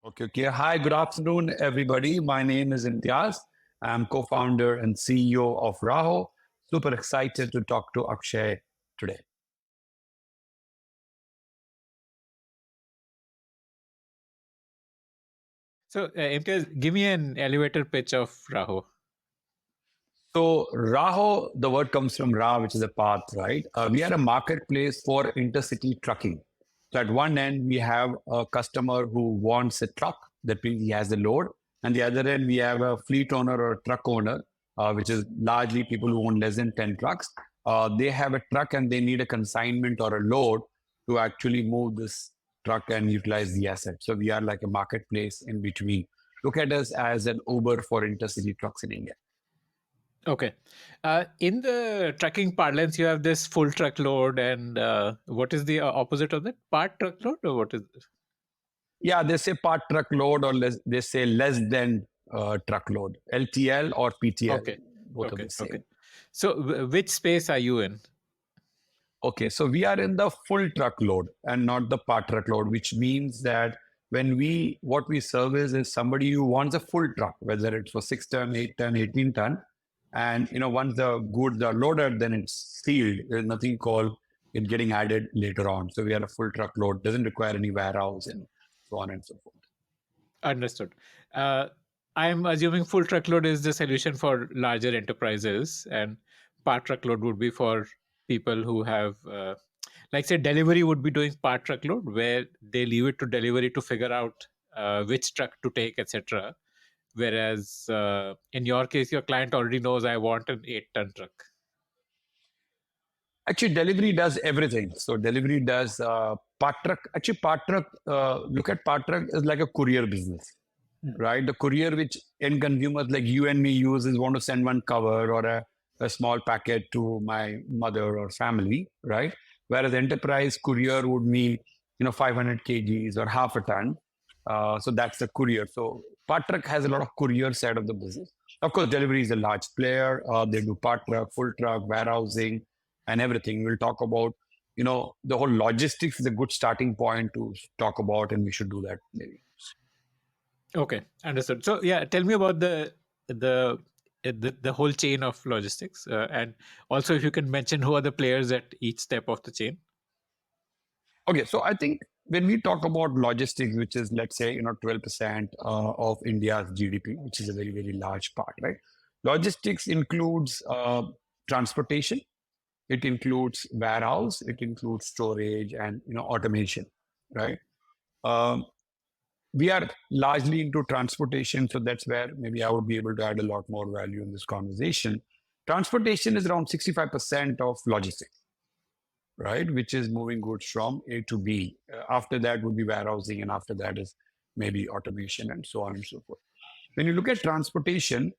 Okay. Hi, good afternoon, everybody. My name is Imthiaz. I'm co-founder and CEO of Raaho. Super excited to talk to Akshay today. So, Imthiaz, give me an elevator pitch of Raaho. So Raaho, the word comes from Ra, which is a path, right? We are a marketplace for intercity trucking. So at one end, we have a customer who wants a truck. That means he has a load. And the other end, we have a fleet owner or a truck owner, which is largely people who own less than 10 trucks. They have a truck and they need a consignment or a load to actually move this truck and utilize the asset. So we are like a marketplace in between. Look at us as an Uber for intercity trucks in India. Okay. In the trucking parlance, you have this full truckload, and what is the opposite of that? Part truckload, or what is it? Yeah, they say part truckload or less, they say less than truckload, LTL or PTL, Okay. both are Okay. the same. Okay. So, which space are you in? Okay, so we are in the full truckload and not the part truckload, which means that what we service is somebody who wants a full truck, whether it's for 6 ton, 8 ton, 18 ton. And, once the goods are loaded, then it's sealed. There's nothing called it getting added later on. So we are a full truckload, doesn't require any warehouse and so on and so forth. Understood. I'm assuming full truckload is the solution for larger enterprises, and part truckload would be for people who have, like, say, delivery would be doing part truckload, where they leave it to delivery to figure out which truck to take, etc. Whereas in your case, your client already knows I want an 8-ton truck. Actually, delivery does everything. So delivery does part truck. Actually, part truck. Look at part truck as like a courier business, right? The courier which end consumers like you and me use is want to send one cover or a small packet to my mother or family, right? Whereas enterprise courier would mean 500 kgs or half a ton. So that's the courier. So part truck has a lot of courier side of the business. Of course, delivery is a large player. They do part truck, full truck, warehousing, and everything. We'll talk about, the whole logistics is a good starting point to talk about, and we should do that maybe. Okay, understood. So yeah, tell me about the whole chain of logistics, and also if you can mention who are the players at each step of the chain. Okay, so I think when we talk about logistics, which is let's say 12% of India's GDP, which is a very very large part, right? Logistics includes transportation, it includes warehouse, it includes storage, and automation, right? Um, we are largely into transportation, so that's where maybe I would be able to add a lot more value in this conversation. Transportation is around 65% of logistics, right? Which is moving goods from A to B. After that would be warehousing, and after that is maybe automation and so on and so forth. When you look at transportation,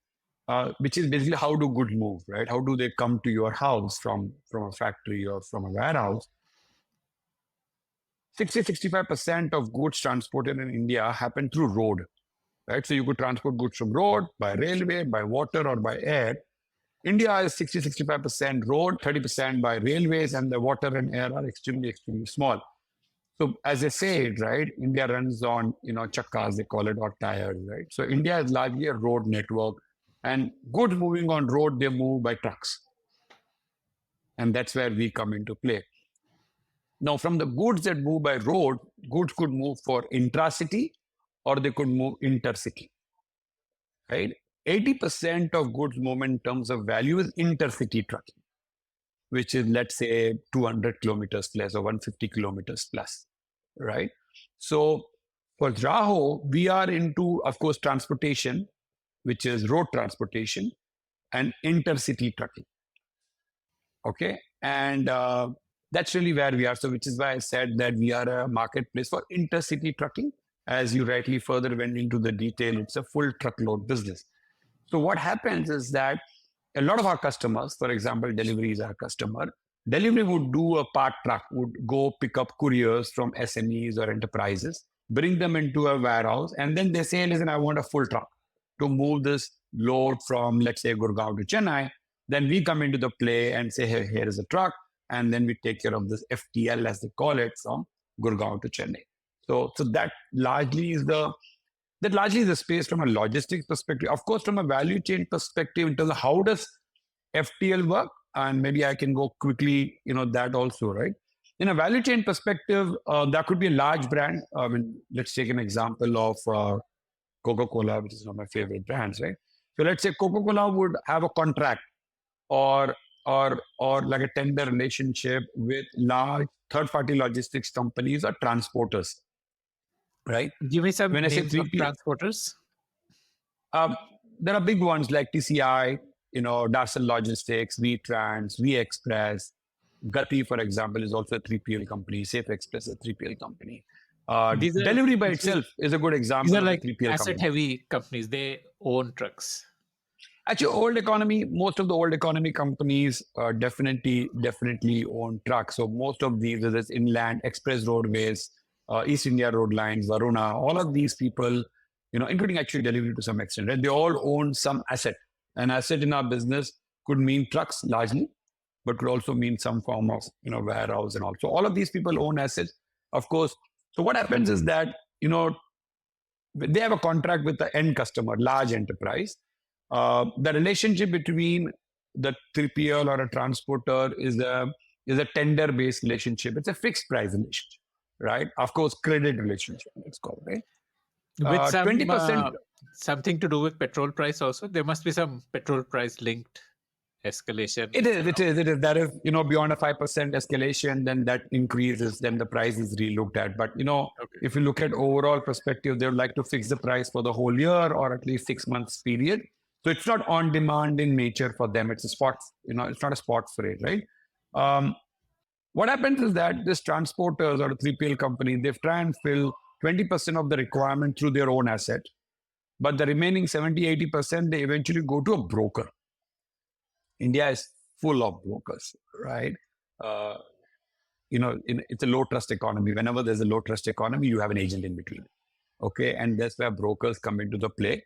which is basically how do goods move, right? How do they come to your house from a factory or from a warehouse? 65% of goods transported in India happen through road, right? So you could transport goods from road, by railway, by water, or by air. India is 65% road, 30% by railways, and the water and air are extremely, extremely small. So as I said, right, India runs on, chakkas, they call it, or tires, right? So India is largely a road network, and goods moving on road, they move by trucks. And that's where we come into play. Now, from the goods that move by road, goods could move for intracity or they could move intercity, right? 80% of goods movement in terms of value is intercity trucking, which is, let's say, 200 kilometers plus or 150 kilometers plus, right? So for Raaho, we are into, of course, transportation, which is road transportation and intercity trucking. Okay. And that's really where we are. So, which is why I said that we are a marketplace for intercity trucking. As you rightly further went into the detail, it's a full truckload business. So, what happens is that a lot of our customers, for example, delivery is our customer. Delivery would do a part truck, would go pick up couriers from SMEs or enterprises, bring them into a warehouse, and then they say, listen, I want a full truck to move this load from, let's say, Gurgaon to Chennai. Then we come into the play and say, hey, here is a truck. And then we take care of this FTL, as they call it, from Gurgaon to Chennai. So that largely is the that largely is the space from a logistics perspective. Of course, from a value chain perspective, in terms of how does FTL work, and maybe I can go quickly, that also, right? In a value chain perspective, that could be a large brand. I mean, let's take an example of Coca-Cola, which is one of my favorite brands, right? So let's say Coca-Cola would have a contract or or like a tender relationship with large third-party logistics companies or transporters, right? Give me some When I say names of 3PL, transporters. there are big ones like TCI, Darcel Logistics, VTrans, VExpress, Gati, for example, is also a 3PL company. Safe Express is a 3PL company. These are Delivery by these itself is a good these example are of a like 3PL company. asset-heavy companies. They own trucks. Actually, old economy, most of the old economy companies definitely own trucks. So most of these, whether it's inland, express roadways, East India road lines, Varuna, all of these people, including actually delivery to some extent, right? They all own some asset. An asset in our business could mean trucks largely, but could also mean some form of, warehouse and all. So all of these people own assets, of course. So what happens is that, they have a contract with the end customer, large enterprise. The relationship between the 3PL or a transporter is a tender-based relationship. It's a fixed price relationship, right? Of course, credit relationship, let's call it, With right? some 20%. something to do with petrol price also. There must be some petrol price linked escalation. It is. That is, beyond a 5% escalation, then that increases, then the price is relooked at. But, Okay. if you look at overall perspective, they would like to fix the price for the whole year or at least 6 months period. So it's not on demand in nature for them. It's a spot, it's not a spot freight, right? What happens is that this transporters or a 3PL company, they try and fill 20% of the requirement through their own asset. But the remaining 70-80%, they eventually go to a broker. India is full of brokers, right? Uh, it's a low trust economy. Whenever there's a low trust economy, you have an agent in between. Okay. And that's where brokers come into the play.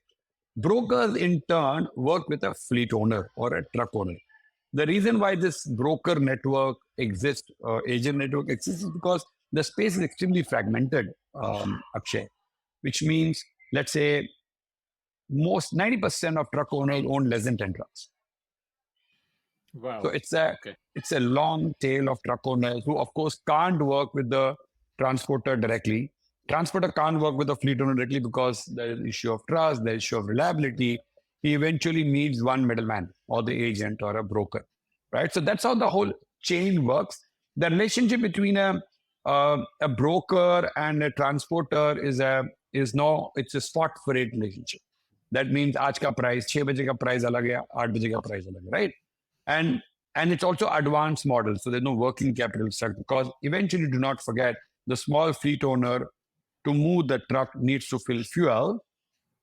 Brokers, in turn, work with a fleet owner or a truck owner. The reason why this broker network exists, agent network exists, is because the space is extremely fragmented, Akshay, which means, let's say, most 90% of truck owners own less than 10 trucks. Wow. So it's a long tail of truck owners who, of course, can't work with the transporter directly. Transporter can't work with the fleet owner directly because there is issue of trust, there is issue of reliability. He eventually needs one middleman or the agent or a broker, right? So that's how the whole chain works. The relationship between a broker and a transporter is it's a spot freight relationship. That means आज का price 6 बजे का price अलग है, 8 बजे का price अलग है, right? And it's also advanced model, so there's no working capital stuck, because eventually, do not forget, the small fleet owner, to move the truck, needs to fill fuel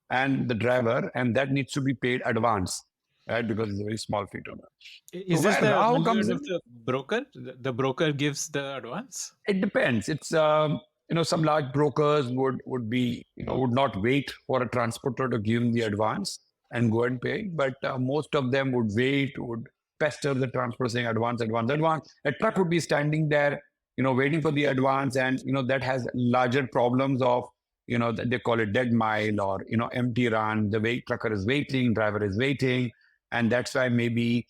and the driver, and that needs to be paid advance, right? Because it's a very small fleet owner. Is So this where the Raaho value comes add in, of the broker? The broker gives the advance? it depends. It's some large brokers would be would not wait for a transporter to give them the advance and go and pay, but most of them would wait, would pester the transporter saying advance, advance, advance. A truck would be standing there, waiting for the advance, and that has larger problems of they call it dead mile or empty run. The trucker is waiting, driver is waiting, and that's why maybe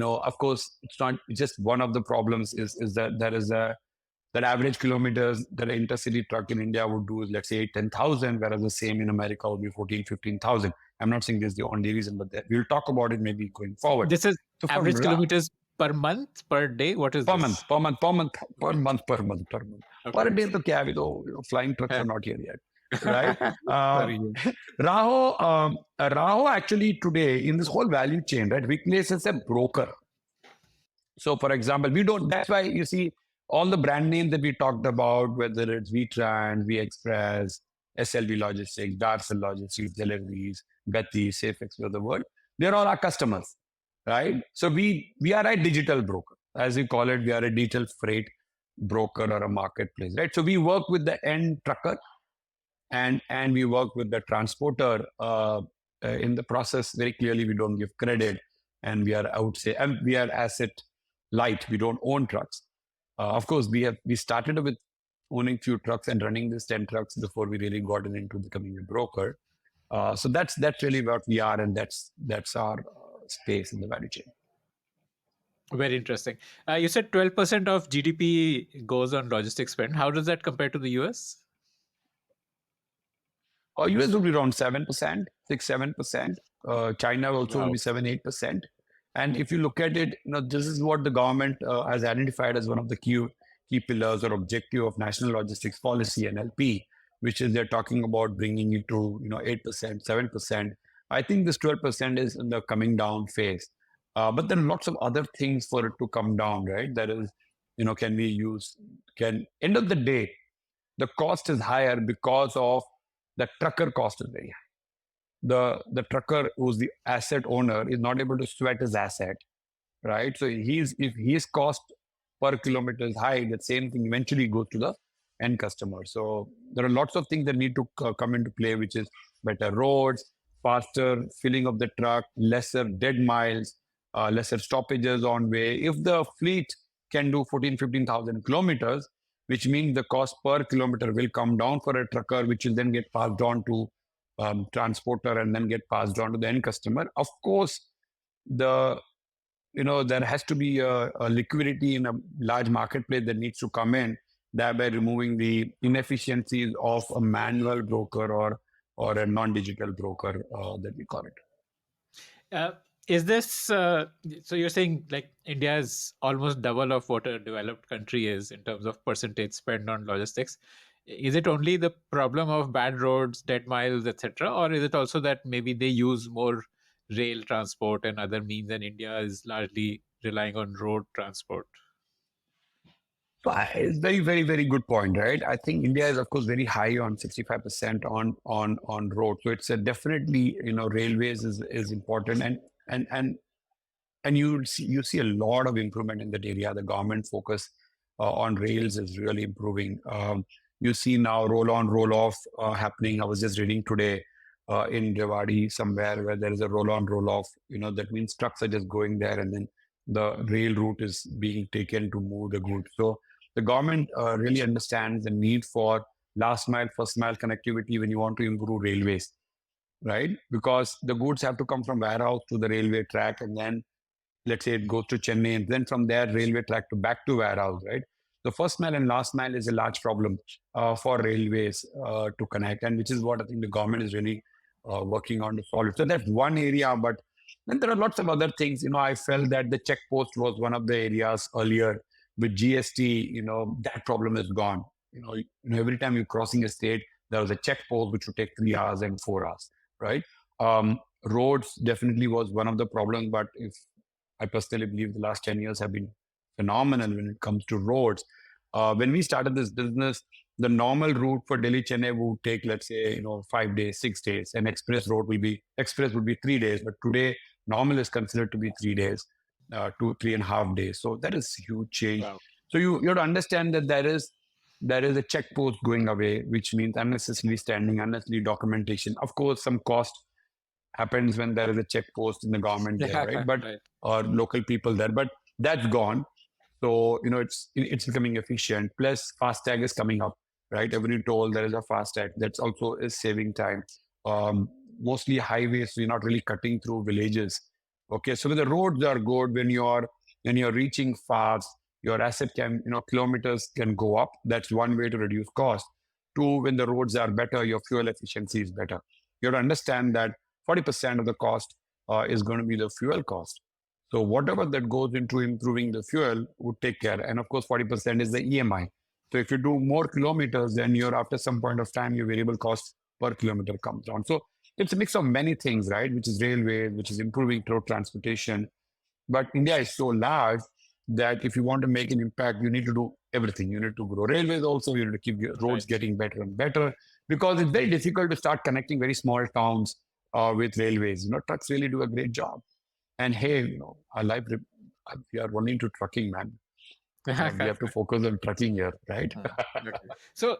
of course, it's not just one of the problems is that there is that average kilometers that an intercity truck in India would do is, let's say, 10,000, whereas the same in America would be 14, 15,000. I'm not saying this is the only reason, but we'll talk about it maybe going forward. This is So average kilometers per month, per day? What is per this? month, per month, per month, per month, per month, per month. Okay. Per day, to kya hai, flying trucks are not here yet, right? Sorry. Raaho actually today in this whole value chain, right, replaces a broker. So, for example, that's why you see all the brand names that we talked about, whether it's VTrans, VExpress, SLV Logistics, Darcel Logistics, Deliveries, Gati, SafeX of the world, they're all our customers, right? So we are a digital broker, as we call it. We are a digital freight broker or a marketplace, right? So we work with the end trucker and we work with the transporter. In the process, very clearly, we don't give credit, and we are, I would say, and we are asset light. We don't own trucks. Of course, we started with owning few trucks and running these 10 trucks before we really got into becoming a broker. So that's really what we are, and that's our space in the value chain. Very interesting. You said 12% of GDP goes on logistics spend. How does that compare to the US? US will be around 7%, 6-7%. China also will be 7-8%. And if you look at it, this is what the government has identified as one of the key pillars or objective of National Logistics Policy (NLP), which is they're talking about bringing it to 8%, 7%. I think this 12% is in the coming down phase. But there are lots of other things for it to come down, right? That is, end of the day, the cost is higher because of the trucker cost is very high. The trucker who's the asset owner is not able to sweat his asset, right? So if his cost per kilometer is high, the same thing eventually goes to the end customer. So there are lots of things that need to come into play, which is better roads, faster filling of the truck, lesser dead miles, lesser stoppages on way. If the fleet can do 15,000 kilometers, which means the cost per kilometer will come down for a trucker, which will then get passed on to transporter and then get passed on to the end customer. Of course, there has to be a liquidity in a large marketplace that needs to come in, thereby removing the inefficiencies of a manual broker or a non-digital broker that we call it. Is this so you're saying like India is almost double of what a developed country is in terms of percentage spend on logistics? Is it only the problem of bad roads, dead miles, etc., or is it also that maybe they use more rail transport and other means, and India is largely relying on road transport? So it's very, very, very good point, right? I think India is, of course, very high on 65% on road. So it's definitely, railways is important, and you see a lot of improvement in that area. The government focus on rails is really improving. You see now roll on, roll off happening. I was just reading today in Rewari somewhere where there is a roll on, roll off. That means trucks are just going there, and then the rail route is being taken to move the goods. So the government really understands the need for last mile, first mile connectivity when you want to improve railways, right? Because the goods have to come from warehouse to the railway track, and then let's say it goes to Chennai, and then from there railway track to back to warehouse, right? The first mile and last mile is a large problem for railways to connect, and which is what I think the government is really working on to solve it. So that's one area, but then there are lots of other things. I felt that the check post was one of the areas earlier. With GST, that problem is gone. Every time you're crossing a state, there was a check post which would take 3 hours and 4 hours, right? Roads definitely was one of the problems, but if I personally believe the last 10 years have been phenomenal when it comes to roads. When we started this business, the normal route for Delhi Chennai would take, let's say, 5 days, 6 days, and express would be 3 days. But today, normal is considered to be 3 days, 2-3.5 days. So that is a huge change. Wow. So you have to understand that there is a check post going away, which means unnecessarily standing, unnecessary documentation. Of course, some cost happens when there is a check post in the government there, right? But or local people there, but that's gone. So it's becoming efficient. Plus, FASTag is coming up, right? Every toll there is a FASTag. That's also is saving time. Mostly highways, we're not really cutting through villages. Okay, so when the roads are good, when you're reaching fast, your asset can kilometers can go up. That's one way to reduce cost. Two, when the roads are better, your fuel efficiency is better. You have to understand that 40% of the cost is going to be the fuel cost. So whatever that goes into improving the fuel would take care. And of course, 40% is the EMI. So if you do more kilometers, then after some point of time, your variable cost per kilometer comes down. So it's a mix of many things, right? Which is railway, which is improving road transportation. But India is so large that if you want to make an impact, you need to do everything. You need to grow railways also. You need to keep your roads getting better and better, because it's very difficult to start connecting very small towns with railways. Trucks really do a great job. And hey, our life, we are running to trucking, man. We have to focus on trucking here, right? Okay. So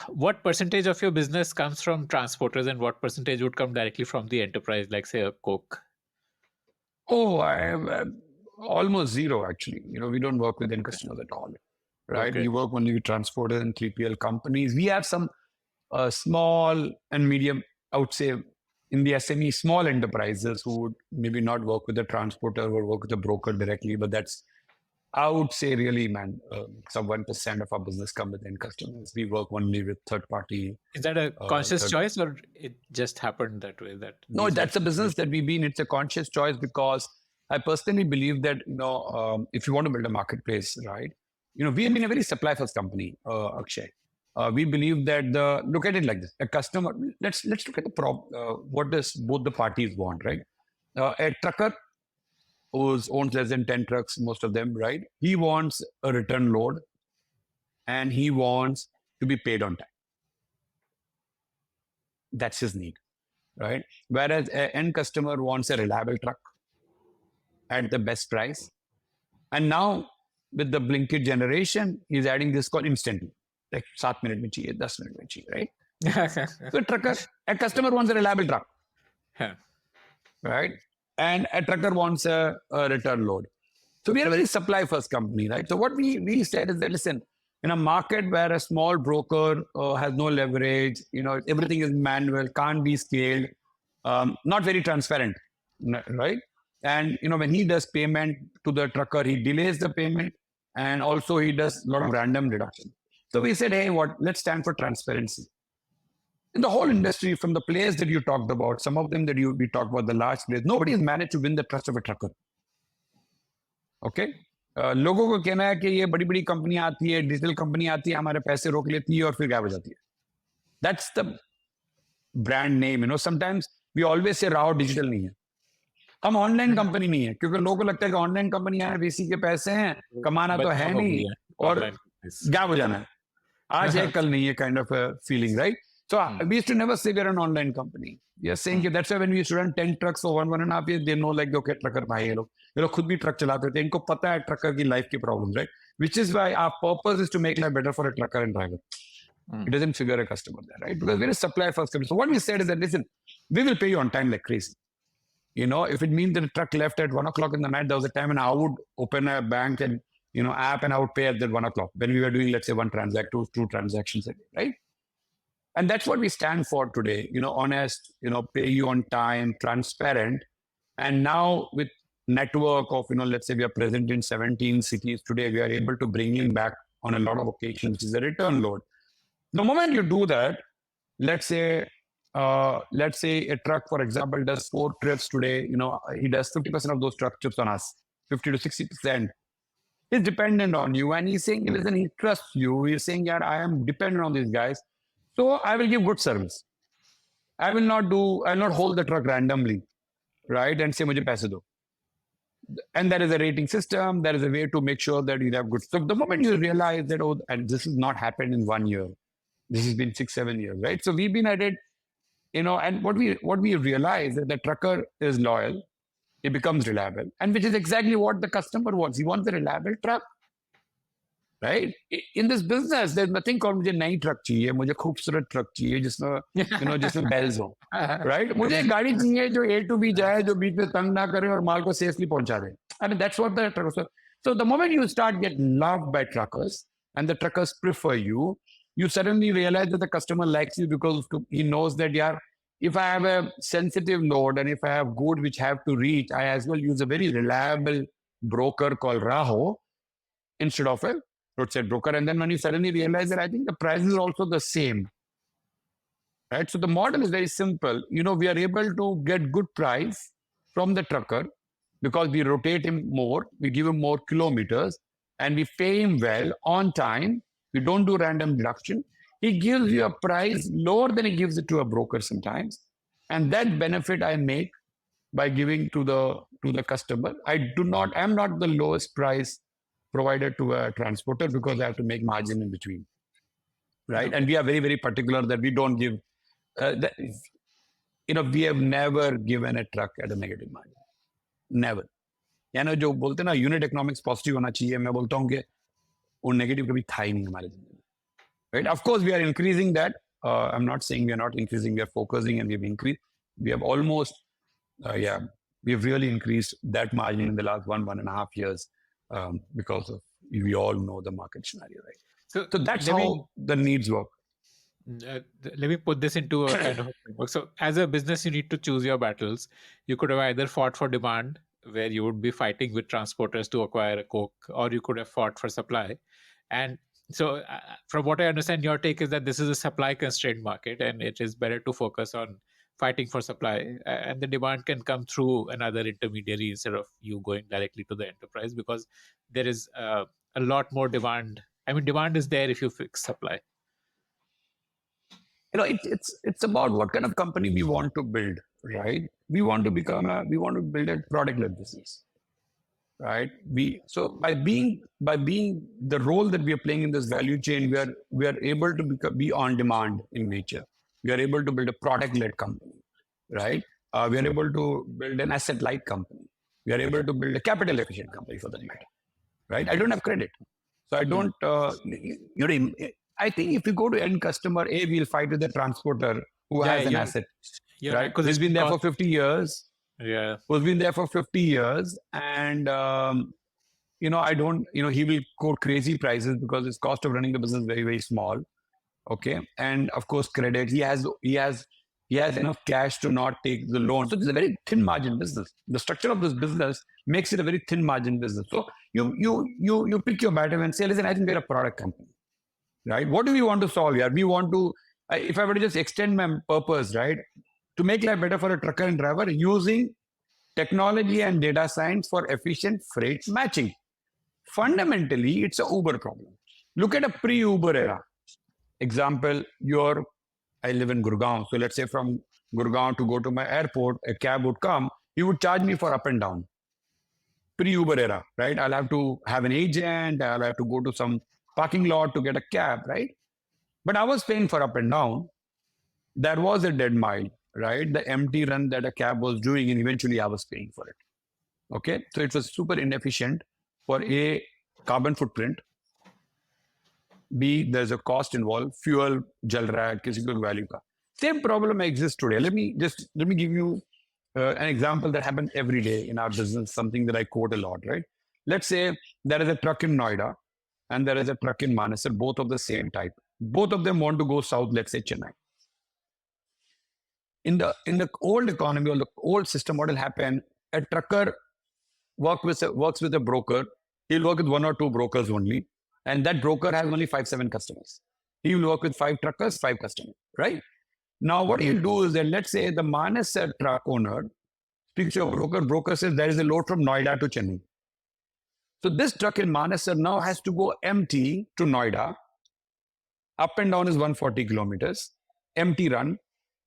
what percentage of your business comes from transporters, and what percentage would come directly from the enterprise, like say a Coke? Oh, I am almost zero, actually. We don't work with end customers at all. right? Okay. We work only with transporters and 3PL companies. We have some small and medium, I would say, in the SME, small enterprises who would maybe not work with the transporter or work with the broker directly, but that's, I would say, really, man, some 1% of our business come with end customers. We work only with third party. Is that a conscious Third. choice, or it just happened that way? That No, these were that's a business that we've been. It's a conscious choice because I personally believe that if you want to build a marketplace, right? We have been a very supply first company, Akshay. We believe that look at it like this: a customer. Let's look at the what does both the parties want, right? A trucker who owns less than 10 trucks, most of them, right? He wants a return load, and he wants to be paid on time. That's his need, right? Whereas an end customer wants a reliable truck at the best price. And now with the Blinkit generation, he's adding this called instantly. Like 7 minutes mein chahiye, 10 minutes mein chahiye, right? So a customer wants a reliable truck, right? And a trucker wants a return load. So we are a very supply first company, right? So what we said is that, listen, in a market where a small broker has no leverage, everything is manual, can't be scaled, not very transparent, right? And when he does payment to the trucker, he delays the payment, and also he does a lot of random deduction. So we said, hey, let's stand for transparency. In the whole industry, from the players that you talked about, some of them that we talked about, the large players, nobody has managed to win the trust of a trucker. Okay? लोगों को कहना है कि ये बड़ी बड़ी कंपनियां आती है, डिजिटल कंपनी आती है, हमारे पैसे रोक लेती है और फिर गायब हो जाती है. That's the brand name. Sometimes we always say Raaho digital नहीं है. हम ऑनलाइन कंपनी नहीं है, क्योंकि लोगों को लगता है कि ऑनलाइन कंपनी है, वीसी के पैसे हैं, कमाना तो है नहीं और गायब हो जाना है. आज है कल नहीं है, kind of a feeling, right? So we used to never say we're an online company. We are saying that that's why when we used to run 10 trucks for 1.5 years, they know like, okay, trucker भाई ये लोग खुद भी truck चलाते थे, इनको पता है ट्रकर की लाइफ की problem, right? Which is why our purpose is to make life better for a trucker and driver. It doesn't figure a customer there, right? Because we're a supply first company. So what we said is that, listen, we will pay you on time like crazy. If it means that a truck left at 1 o'clock in the night, there was a time when I would open a bank and app and I would pay at that 1 o'clock when we were doing, let's say, two transactions a day, right? And that's what we stand for today. Honest, pay you on time, transparent. And now with network of, let's say we are present in 17 cities today, we are able to bring in back on a lot of occasions, which is a return load. The moment you do that, let's say a truck, for example, does 4 trips today, he does 50% of those truck trips on us, 50 to 60%. He's dependent on you. And he's saying, listen, he trusts you. He's saying, yeah, I am dependent on these guys. So I will give good service. I will not hold the truck randomly, right? And say, mujhe paise do. And there is a rating system. There is a way to make sure that you have good. So the moment you realize that, and this has not happened in 1 year, this has been 6-7 years, right? So we've been at it, and what we realize is that the trucker is loyal. It becomes reliable. And which is exactly what the customer wants. He wants a reliable truck. Right? In this business, there's nothing called मुझे नई truck चाहिए, मुझे खूबसूरत truck चाहिए जिसमें जिसमें bells हो, right? मुझे एक गाड़ी चाहिए जो A to B जाए, जो बीच में तंग ना करे और माल को safely पहुंचा दे. I mean, that's what the truckers. So the moment you start getting loved by truckers and the truckers prefer you, you suddenly realize that the customer likes you because he knows that, yeah, if I have a sensitive load and if I have good which have to reach, I as well use a very reliable broker called Raaho instead of a roadside broker. And then when you suddenly realize that I think the price is also the same, right? So the model is very simple. We are able to get good price from the trucker because we rotate him more, we give him more kilometers, and we pay him well on time. We don't do random deduction. He gives you a price lower than he gives it to a broker sometimes. And that benefit I make by giving to the customer. I'm not the lowest price provided to a transporter because I have to make margin in between, right? Okay. And we are very, very particular that we don't give, we have never given a truck at a negative margin. Never. जो बोलते ना unit economics positive होना चाहिए, मैं बोलता हूँ कि वो नेगेटिव कभी था ही नहीं हमारे जिंदगी में, right? Of course, we are increasing that. I'm not saying we are not increasing. We are focusing and we've increased. We have almost, we've really increased that margin in the last 1.5 years because of we all know the market scenario, right? So So that's let me how the needs work. let me put this into a kind of a framework. So as a business, you need to choose your battles. You could have either fought for demand, where you would be fighting with transporters to acquire a coke, or you could have fought for supply. And so from what I understand, your take is that this is a supply constrained market, and it is better to focus on fighting for supply, and the demand can come through another intermediary instead of you going directly to the enterprise, because there is a lot more demand. I mean, demand is there if you fix supply. It's about what kind of company we want to build, right? We want to build a product-led business, right? So by being the role that we are playing in this value chain, we are able to be on demand in nature. We are able to build a product-led company, right? We are able to build an asset-light company. We are able to build a capital-efficient company for that matter, right? I don't have credit, so I don't. I think if you go to end customer, we'll fight with the transporter who has an asset, right? Who's been there for 50 years. Yeah. Who's been there for 50 years. And, I don't, he will quote crazy prices because his cost of running the business is very, very small. Okay. And of course, credit, he has enough cash to not take the loan. So it's a very thin margin business. The structure of this business makes it a very thin margin business. So you pick your battle and say, listen, I think we're a product company. Right? What do we want to solve here? We want to, if I were to just extend my purpose, right, to make life better for a trucker and driver using technology and data science for efficient freight matching. Fundamentally, it's a Uber problem. Look at a pre-Uber era. Example, I live in Gurgaon. So let's say from Gurgaon to go to my airport, a cab would come. He would charge me for up and down. Pre-Uber era, right? I'll have to have an agent. I'll have to go to some parking lot to get a cab, right? But I was paying for up and down. That was a dead mile, right? The empty run that a cab was doing, and eventually I was paying for it. Okay, so it was super inefficient for A, carbon footprint. B, there's a cost involved, fuel, jal raha hai, kisi ko value ka. Same problem exists today. Let me give you an example that happens every day in our business, something that I quote a lot, right? Let's say there is a truck in Noida and there is a truck in Manesar, both of the same type. Both of them want to go south, let's say Chennai. In the old economy or the old system, what will happen? A trucker works with a broker. He'll work with one or two brokers only, and that broker has only 5-7 customers. He will work with 5 truckers, 5 customers, right? Now, what he'll do is that, let's say the Manesar truck owner speaks to a broker. Broker says there is a load from Noida to Chennai. So this truck in Manesar now has to go empty to Noida. Up and down is 140 kilometers, empty run.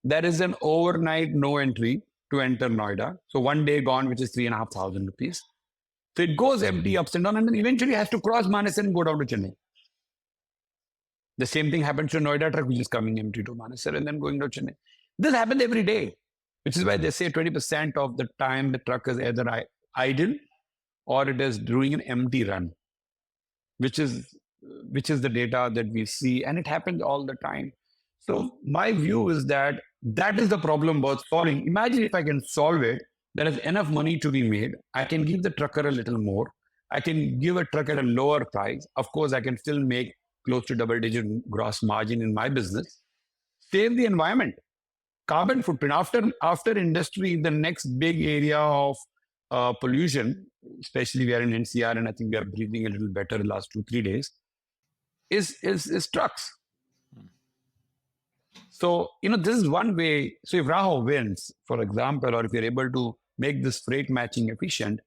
There is an overnight no entry to enter Noida. So one day gone, which is 3,500 rupees. So it goes empty ups and down, and then eventually has to cross Manesar and go down to Chennai. The same thing happens to Noida truck, which is coming empty to Manesar and then going to Chennai. This happens every day, which is why they say 20% of the time the truck is either idle or it is doing an empty run, which is the data that we see, and it happens all the time. So my view is that is the problem worth solving. Imagine if I can solve it, there is enough money to be made. I can give the trucker a little more. I can give a truck at a lower price. Of course, I can still make close to double-digit gross margin in my business. Save the environment. Carbon footprint. After industry, the next big area of pollution, especially we are in NCR, and I think we are breathing a little better the last 2-3 days, is trucks. So, this is one way. So if Raaho wins, for example, or if you're able to make this freight matching efficient,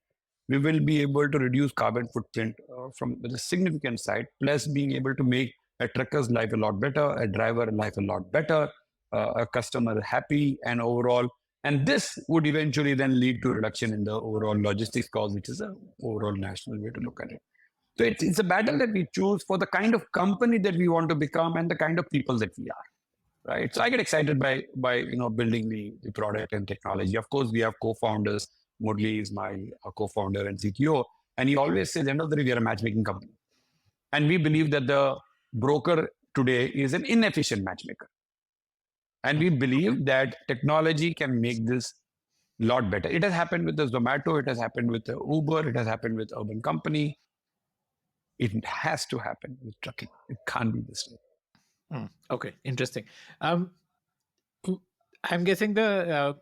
we will be able to reduce carbon footprint from the significant side, plus being able to make a trucker's life a lot better, a driver's life a lot better, a customer happy, and overall. And this would eventually then lead to a reduction in the overall logistics cost, which is an overall national way to look at it. So it's a battle that we choose for the kind of company that we want to become and the kind of people that we are. Right. So I get excited by building the product and technology. Of course, we have co-founders. Murli is my co-founder and CTO. And he always says, end of the day, we are a matchmaking company. And we believe that the broker today is an inefficient matchmaker. And we believe that technology can make this a lot better. It has happened with the Zomato. It has happened with the Uber. It has happened with Urban Company. It has to happen with trucking. It can't be this way. Okay, interesting. I'm guessing the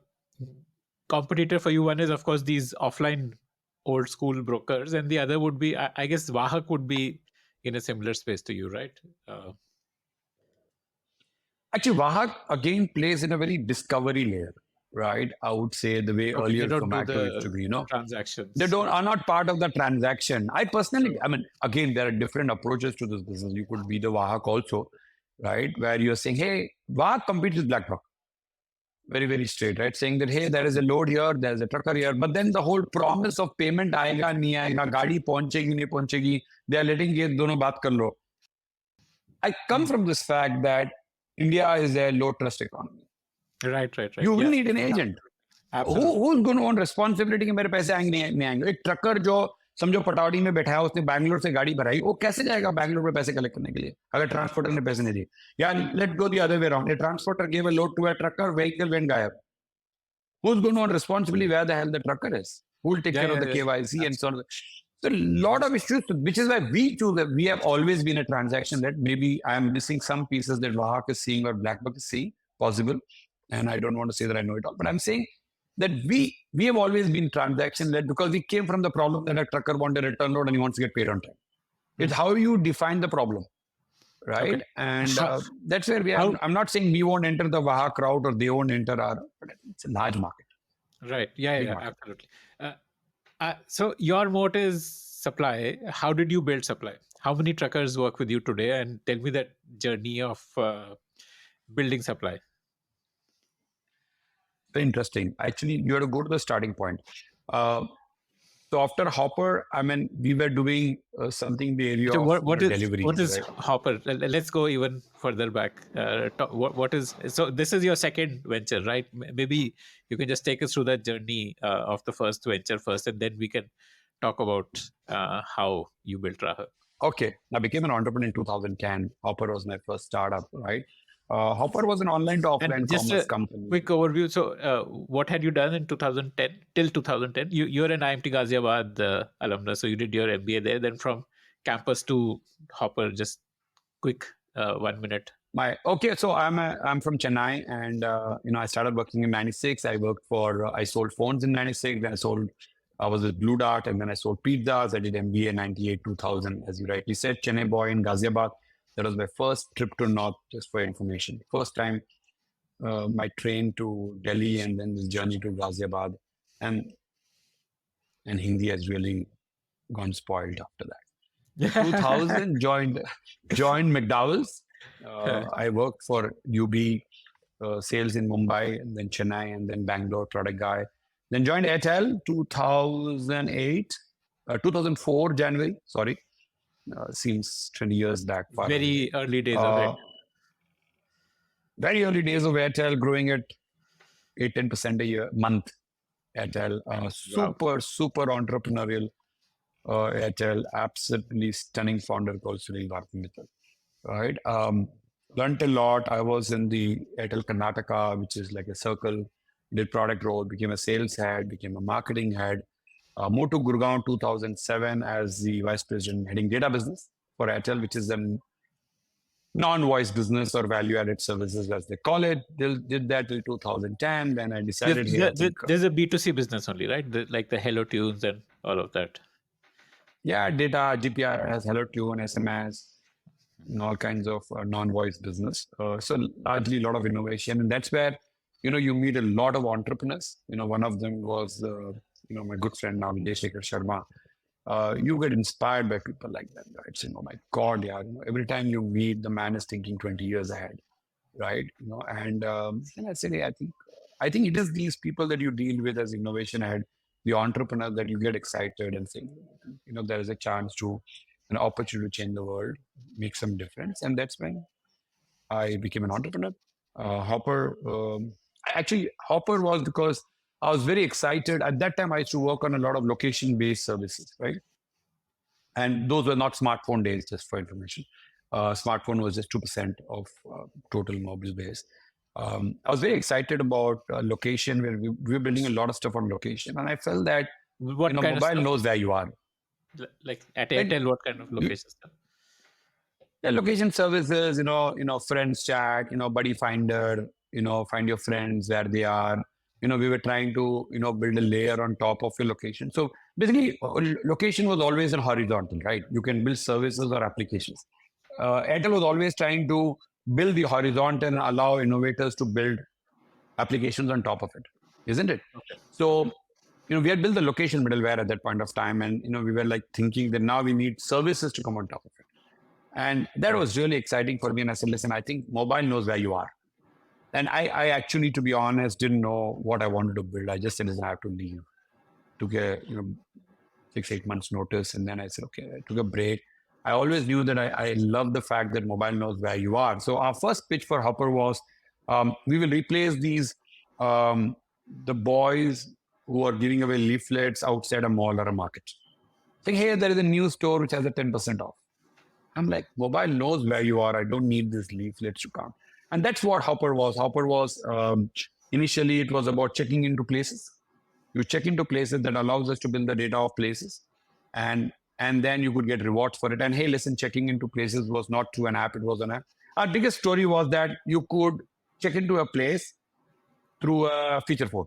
competitor for you, one is of course these offline old school brokers, and the other would be, I guess, Wahak would be in a similar space to you, right? Actually, Wahak again plays in a very discovery layer, right? I would say the way Okay, they earlier don't do Zomato used to the be, the they transactions. are not part of the transaction. I personally, True. I mean, again, there are different approaches to this business. You could be the Wahak also, right? Where you're saying, hey, Wahak competes with BlackRock. Very, very straight, right? Saying that, hey, there is a load here, there's a trucker here. But then the whole promise of payment आएगा नहीं आएगा, गाड़ी पहुंचेगी नहीं पहुंचेगी, they are letting ये दोनों बात कर लो. I come from this fact that India is a low trust economy. Right. You will Yeah. need an agent. Absolutely. Who's going to own responsibility कि मेरे पैसे आएंगे नहीं आएंगे? एक ट्रकर जो समझो पटौड़ी में बैठा है, उसने बैंगलोर से गाड़ी भराई, वो कैसे जाएगा बैंगलोर में पैसे कलेक्ट करने के लिए अगर ट्रांसपोर्टर ने पैसे नहीं दिए? या let go the other way around, a transporter gave a load to a trucker, vehicle went गायब. Who's going to own responsibility where the hell the trucker is? Who will take care of the KYC and so on? So a lot of issues, which is why we choose that. We have always been a transaction that maybe I'm missing some pieces that Wahak is seeing or BlackBuck is seeing, possible. And I don't want to say that I know it all, but I'm saying that we have always been transaction led because we came from the problem that a trucker wants a return load and he wants to get paid on time. It's how you define the problem, right? Okay. And that's where we are. I'm not saying we won't enter the Wahak route or they won't enter our, but it's a large market. Right. Yeah, absolutely. So your moat is supply. How did you build supply? How many truckers work with you today? And tell me that journey of building supply. Very interesting. Actually, you have to go to the starting point. So after Hoppr, I mean, we were doing something in the area So of what is deliveries. Right? Hoppr? Let's go even further back. What is, so this is your second venture, right? Maybe you can just take us through that journey of the first venture first, and then we can talk about how you built Raaho. Okay, I became an entrepreneur in 2010. Hoppr was my first startup, right? Hoppr was an online to offline And just commerce a company. quick overview. So, what had you done in 2010 till 2010? You're an IMT Ghaziabad alumnus, so you did your MBA there. Then from campus to Hoppr, just quick 1 minute. So I'm from Chennai, and I started working in '96. I worked for I sold phones in '96. Then I was with Blue Dart, and then I sold pizzas. I did MBA in '98, 2000, as you rightly said. Chennai boy in Ghaziabad. That was my first trip to North, just for information. First time my train to Delhi, and then this journey to Ghaziabad, and Hindi has really gone spoiled after that. 2000 joined McDowell's. I worked for UB sales in Mumbai, and then Chennai, and then Bangalore, product guy. Then joined Airtel 2004 January. Sorry, seems 20 years back. Very early days of it. Very early days of Airtel, growing at 8-10% a month. Airtel, super entrepreneurial. Airtel, absolutely stunning founder called Sunil Bharti. Right. Learned a lot. I was in the Airtel Karnataka, which is like a circle, did product role, became a sales head, became a marketing head, moved to Gurgaon 2007 as the vice president heading data business for Airtel, which is a non-voice business or value-added services, as they call it. Did that till 2010. Then I decided there's a B2C business only, right? Like the Hello Tunes and all of that. Yeah, data, GPR has Hello Tune, SMS, and all kinds of non-voice business. So largely a lot of innovation. And that's where, you meet a lot of entrepreneurs. One of them was, my good friend now, Vijay Shekhar Sharma. You get inspired by people like that, right? Saying, oh my God, yeah. Every time you meet, the man is thinking 20 years ahead, right? And I said, hey, I think it is these people that you deal with as innovation ahead, the entrepreneur that you get excited and think, there is a chance to, an opportunity to change the world, make some difference. And that's when I became an entrepreneur. Hoppr was because I was very excited. At that time, I used to work on a lot of location-based services, right? And those were not smartphone days, just for information. Smartphone was just 2% of total mobile base. I was very excited about location, where we were building a lot of stuff on location. And I felt that mobile knows where you are. Like at Right? Airtel, what kind of location stuff? The location services, friends chat, buddy finder, find your friends where they are. We were trying to, build a layer on top of your location. So basically, location was always in horizontal, right? You can build services or applications. Airtel was always trying to build the horizontal and allow innovators to build applications on top of it, isn't it? Okay. So, we had built the location middleware at that point of time, and we were like thinking that now we need services to come on top of it. And that was really exciting for me. And I said, listen, I think mobile knows where you are. And I actually, to be honest, didn't know what I wanted to build. I just said, listen, I have to leave. Took a 6-8 months notice. And then I said, okay, I took a break. I always knew that I love the fact that mobile knows where you are. So our first pitch for Hoppr was, we will replace these, the boys who are giving away leaflets outside a mall or a market. Saying, hey, there is a new store which has a 10% off. I'm like, mobile knows where you are. I don't need these leaflets to come. And that's what Hoppr was. Hoppr was, initially, it was about checking into places. You check into places that allows us to build the data of places. And then you could get rewards for it. And hey, listen, checking into places was not through an app, it was an app. Our biggest story was that you could check into a place through a feature phone.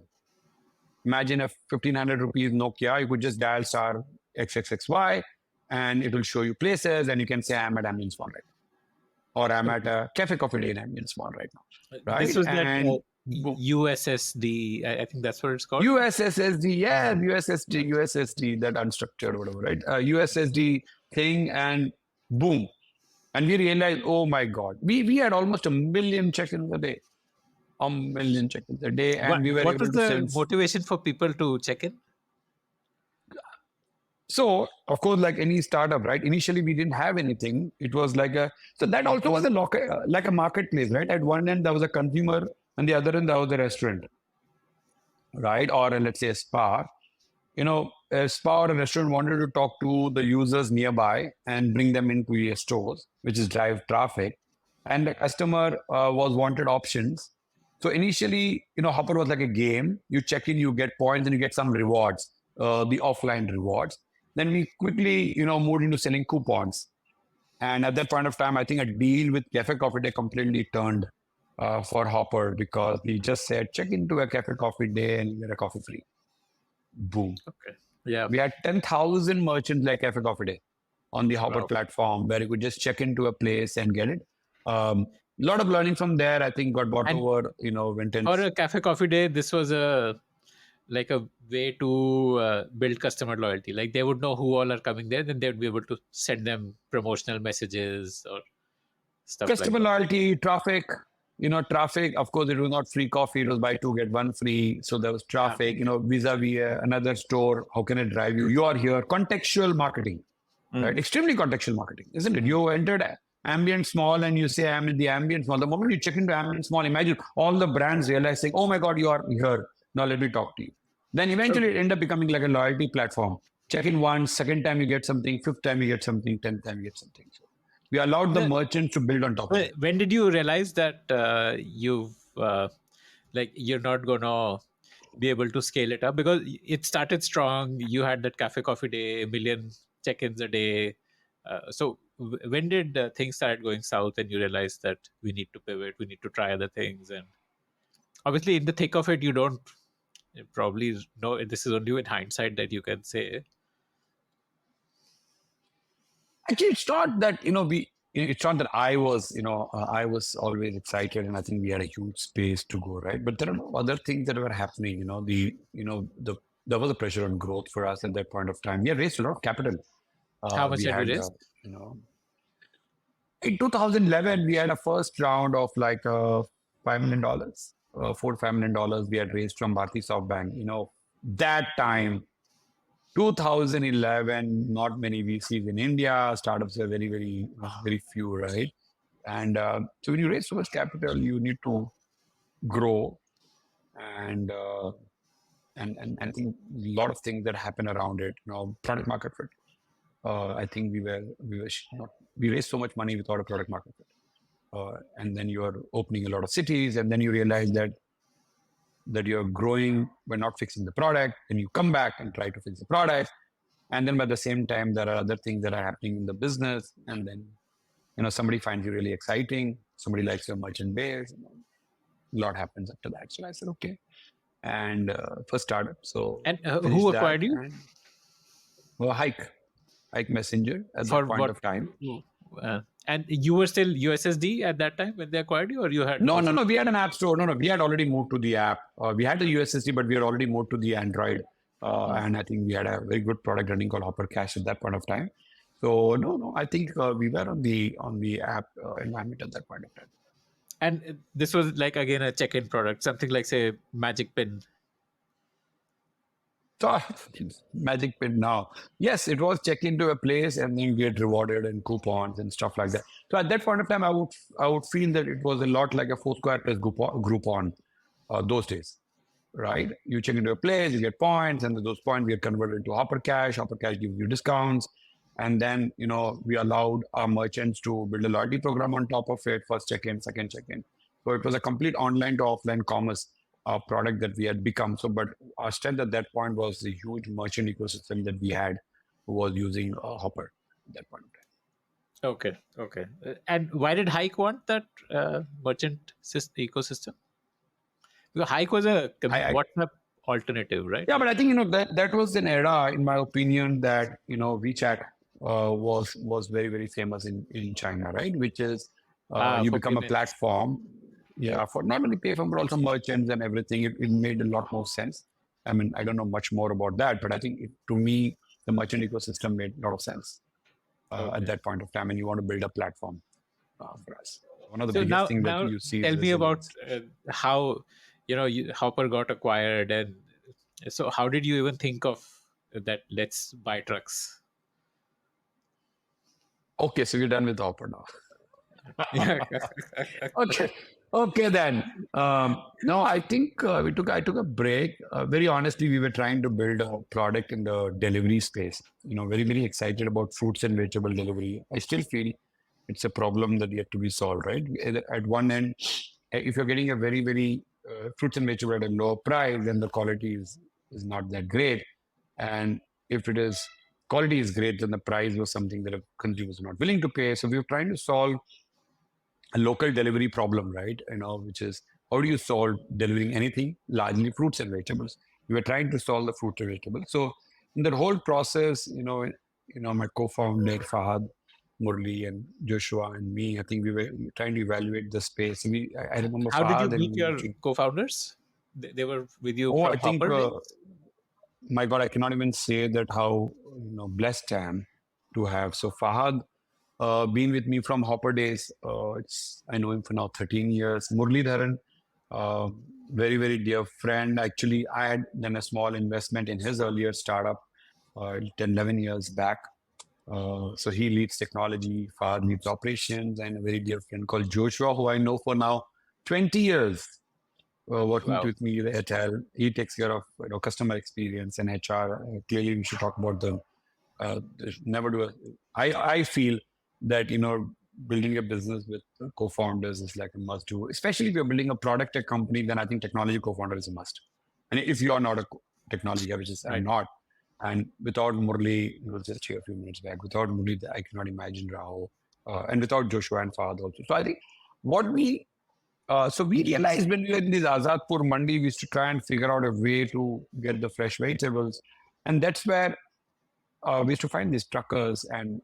Imagine a 1500 rupees Nokia, you could just dial star XXXY and it will show you places and you can say, I'm at Ambience Mall right now. Or I'm at a Cafe Coffee Day in Ambience Mall right now. Right? This was and that USSD. I think that's what it's called. USSD, yeah, USSD, that unstructured, whatever, right? USSD thing, and boom. And we realized, oh my God, we had almost 1 million check-ins a day. 1 million check-ins a day. And we were what able was to the sell. motivation for people to check in? So, of course, like any startup, right? Initially, we didn't have anything. It was like so that also was like a marketplace, right? At one end, there was a consumer, and the other end, there was a restaurant, right? Or let's say a spa. A spa or a restaurant wanted to talk to the users nearby and bring them into your stores, which is drive traffic. And the customer was wanted options. So initially, Hoppr was like a game. You check in, you get points, and you get some rewards, the offline rewards. Then we quickly, moved into selling coupons. And at that point of time, I think a deal with Cafe Coffee Day completely turned for Hoppr, because we just said, check into a Cafe Coffee Day and you get a coffee free. Boom. Okay. Yeah. We had 10,000 merchants like Cafe Coffee Day on the Hoppr Wow. platform, where you could just check into a place and get it. A lot of learning from there. I think got bought over, went in. For a Cafe Coffee Day, this was a way to build customer loyalty. Like they would know who all are coming there, then they would be able to send them promotional messages or stuff Customer like loyalty, traffic. Traffic. Of course, it was not free coffee. It was buy two, get one free. So there was traffic, vis-a-vis another store. How can it drive you? You are here. Contextual marketing, right? Extremely contextual marketing, isn't it? You entered Ambience Mall and you say, I'm in the Ambience Mall. The moment you check into Ambience Mall, imagine all the brands realizing, oh my God, you are here. Now let me talk to you. Then eventually it end up becoming like a loyalty platform. Check in once, second time you get something, fifth time you get something, 10th time you get something. So we allowed the merchants to build on top of it. When did you realize that you're not gonna be able to scale it up? Because it started strong. You had that Cafe Coffee Day, 1 million check-ins a day. So when did things start going south and you realized that we need to pivot, we need to try other things? And obviously in the thick of it, you don't probably know, this is only in hindsight that you can say. Actually, it's not that, it's not that I was, I was always excited and I think we had a huge space to go, right? But there are other things that were happening, there was a pressure on growth for us at that point of time. We had raised a lot of capital. How much had you raised? In 2011, we had a first round of like $5 million, $4 to $5 million we had raised from Bharti SoftBank. That time, 2011, not many VCs in India. Startups are very, very, very few, right? And so when you raise so much capital, you need to grow, and I think a lot of things that happen around it. Product market fit. I think we raised so much money without a product market fit, and then you are opening a lot of cities, and then you realize that you're growing, but not fixing the product. Then you come back and try to fix the product. And then by the same time, there are other things that are happening in the business. And then, somebody finds you really exciting. Somebody likes your merchant base. A lot happens after that. So I said, okay. And first startup. So And who finished that. acquired you? And well, Hike Messenger at For that point what? of time. And you were still USSD at that time when they acquired you, or you had No, also... no. We had an app store. No. We had already moved to the app. We had the USSD, but we had already moved to the Android. And I think we had a very good product running called Hoppr Cash at that point of time. So no. I think we were on the app environment at that point of time. And this was like, again, a check-in product, something like, say, Magic Pin. So magic pin now. Yes, it was check into a place and then get rewarded and coupons and stuff like that. So at that point of time, I would feel that it was a lot like a Foursquare plus Groupon those days, right? You check into a place, you get points, and those points get converted into Hoppr Cash. Hoppr Cash gives you discounts, and then we allowed our merchants to build a loyalty program on top of it. First check-in, second check-in. So it was a complete online to offline commerce product that we had become. So, but our strength at that point was the huge merchant ecosystem that we had, who was using Hoppr at that point. Okay. And why did Hike want that merchant ecosystem? Because Hike was a WhatsApp alternative, right? Yeah, but I think that was an era, in my opinion, that WeChat was very, very famous in China, right? Which is you become payments. a platform. Yeah, for not only payphone, but also merchants and everything. It made a lot more sense. I mean, I don't know much more about that, but I think to me, the merchant ecosystem made a lot of sense at that point of time. And you want to build a platform for us. One of the biggest things that you see. Tell me about how Hoppr got acquired, and so how did you even think of that? Let's buy trucks. Okay, so you're done with Hoppr now. Okay then. No, I think I took a break. Very honestly, we were trying to build a product in the delivery space. Very, very excited about fruits and vegetable delivery. I still feel it's a problem that yet to be solved, right? At one end, if you're getting a very, very fruits and vegetable at a low price, then the quality is not that great. And if it is quality is great, then the price was something that a consumer is not willing to pay. So we were trying to solve a local delivery problem, right? Which is how do you solve delivering anything, largely fruits and vegetables? We were trying to solve the fruits and vegetables. So in that whole process, my co-founder Fahad, Murli, and Joshua and me, I think we were trying to evaluate the space. I remember. How did you meet your co-founders? They were with you. I think. My God, I cannot even say that how blessed I am to have. So Fahad. Been with me from Hoppr days. I know him for now 13 years. Muralidharan, very, very dear friend. Actually, I had done a small investment in his earlier startup 10, 11 years back. So he leads technology, Fahad leads operations, and a very dear friend called Joshua, who I know for now 20 years, working with me at HL. He takes care of customer experience and HR. Clearly, we should talk about them. I feel that building a business with co-founders is like a must do, especially if you're building a product tech company. Then I think technology co-founder is a must. And if you are not a technology guy, which is I'm not, and without Murli, he was just here a few minutes back. Without Murli, I cannot imagine Raaho, and without Joshua and Fahad also. So I think we realized when we were in this Azadpur Mandi, we used to try and figure out a way to get the fresh vegetables, and that's where we used to find these truckers and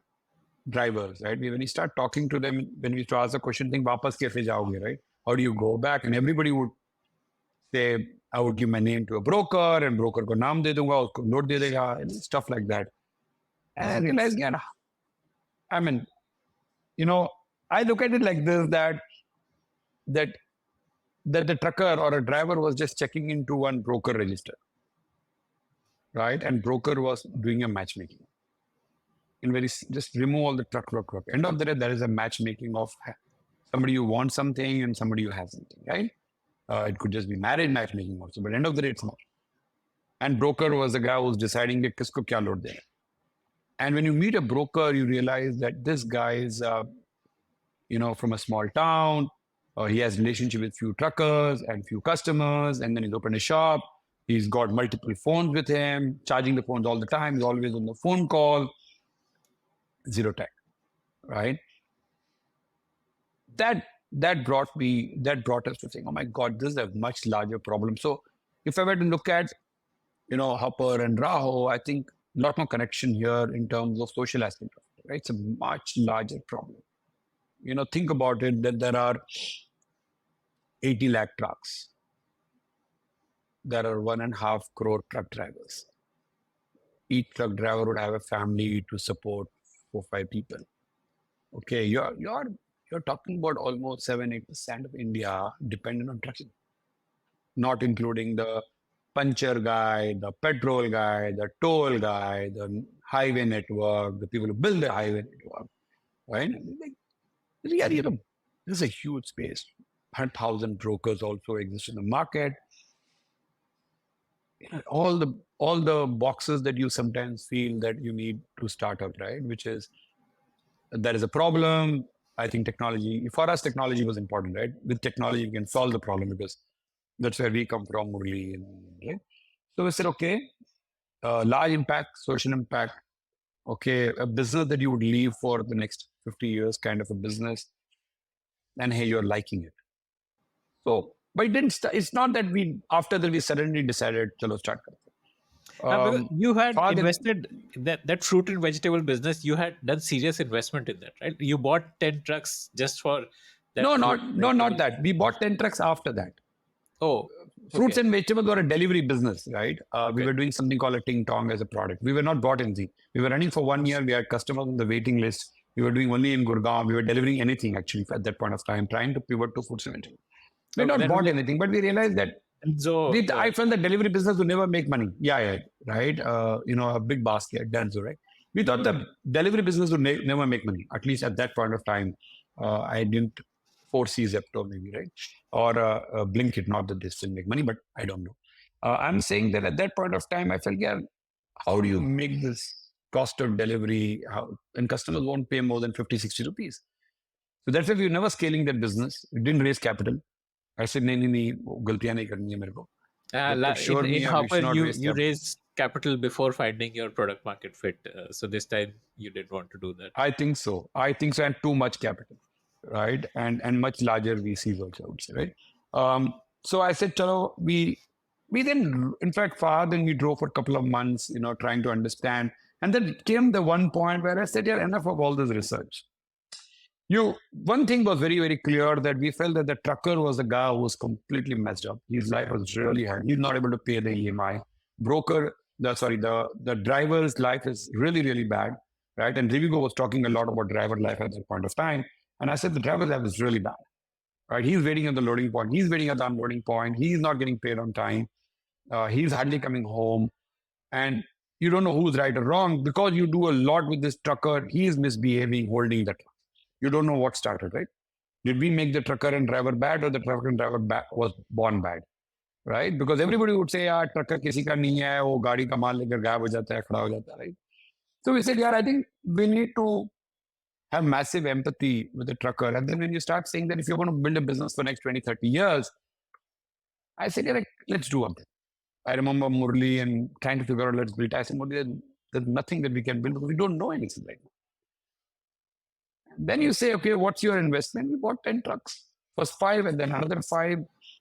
drivers, right? When you start talking to them, when we used to ask the question, think, "Wapas kaise jaoge," right? How do you go back? And everybody would say, "I would give my name to a broker, and broker ko naam de dunga, usko note de dega," and stuff like that. And I realized, I mean, I look at it like this: that the trucker or a driver was just checking into one broker register, right? And broker was doing a matchmaking. Just remove all the truck. End of the day, there is a matchmaking of somebody who wants something and somebody who has something, right? It could just be marriage matchmaking also, but end of the day, it's not. And broker was the guy who was deciding that kisko kya load dena. And when you meet a broker, you realize that this guy is, from a small town. He has relationship with few truckers and few customers, and then he's opened a shop. He's got multiple phones with him, charging the phones all the time. He's always on the phone call. Zero tech, right? That brought us to saying, oh my God, this is a much larger problem. So if I were to look at, Hoppr and Raaho, I think a lot more connection here in terms of social aspect, right? It's a much larger problem. Think about it, that there are 80 lakh trucks. There are 1.5 crore truck drivers. Each truck driver would have a family to support 4-5 people. Okay, you're talking about almost 7-8% of India dependent on trucking, not including the puncher guy, the petrol guy, the toll guy, the highway network, the people who build the highway network, right? This is a huge space. 100,000 brokers also exist in the market. All the boxes that you sometimes feel that you need to start up, right? Which is, there is a problem. I think technology, for us, technology was important, right? With technology, you can solve the problem because that's where we come from, Murli. Right? So we said, okay, large impact, social impact. Okay, a business that you would leave for the next 50 years, kind of a business. And hey, you're liking it. So, but it didn't. It's not that after that we suddenly decided, chalo start. Because you had invested that fruit and vegetable business. You had done serious investment in that, right? You bought 10 trucks just for that. No, not that. We bought 10 trucks after that. Oh, fruits and vegetables were a delivery business, right? We were doing something called a ting tong as a product. We were not bought anything. We were running for 1 year. We had customers on the waiting list. We were doing only in Gurgaon. We were delivering anything actually at that point of time, trying to pivot to food cemetery. We not bought anything, but we realized that I felt the delivery business would never make money. Yeah, right. A big basket, done so, right? We thought the delivery business would never make money. At least at that point of time, I didn't foresee Zepto maybe, right? Or Blinkit, not that they still make money, but I don't know. I'm saying that at that point of time, I felt, yeah, how do you make this cost of delivery? And customers won't pay more than 50-60 rupees. So that's why we were never scaling that business. We didn't raise capital. I said, नहीं, गलतियां नहीं करनी है मेरे को. In Hoppr, you raised capital before finding your product market fit. So this time you didn't want to do that. I think so, and too much capital, right? And much larger VCs also, I would say, right? So I said, chalo, we then, in fact, then we drove for a couple of months, trying to understand. And then came the one point where I said, yeah, enough of all this research. One thing was very, very clear, that we felt that the trucker was a guy who was completely messed up. His life was really hard. He's not able to pay the EMI. The driver's life is really, really bad, right? And Rivigo was talking a lot about driver life at that point of time. And I said, the driver's life is really bad, right? He's waiting at the loading point. He's waiting at the unloading point. He's not getting paid on time. He's hardly coming home. And you don't know who's right or wrong because you do a lot with this trucker. He is misbehaving, holding the truck. You don't know what started, right? Did we make the trucker and driver bad, or the trucker and driver was born bad, right? Because everybody would say, "Yeah, trucker किसी का नहीं है, वो गाड़ी का माल लेकर गायब हो जाता है, खड़ा हो जाता है," right? So we said, "Yeah, I think we need to have massive empathy with the trucker." And then when you start saying that if you're going to build a business for next 20, 30 years, I said, "Yeah, let's do something." I remember Murli and trying to figure out, let's build. I said, "Murli, there's nothing that we can build because we don't know anything right now." Then you say, okay, what's your investment? We bought 10 trucks. First 5 and then another 5.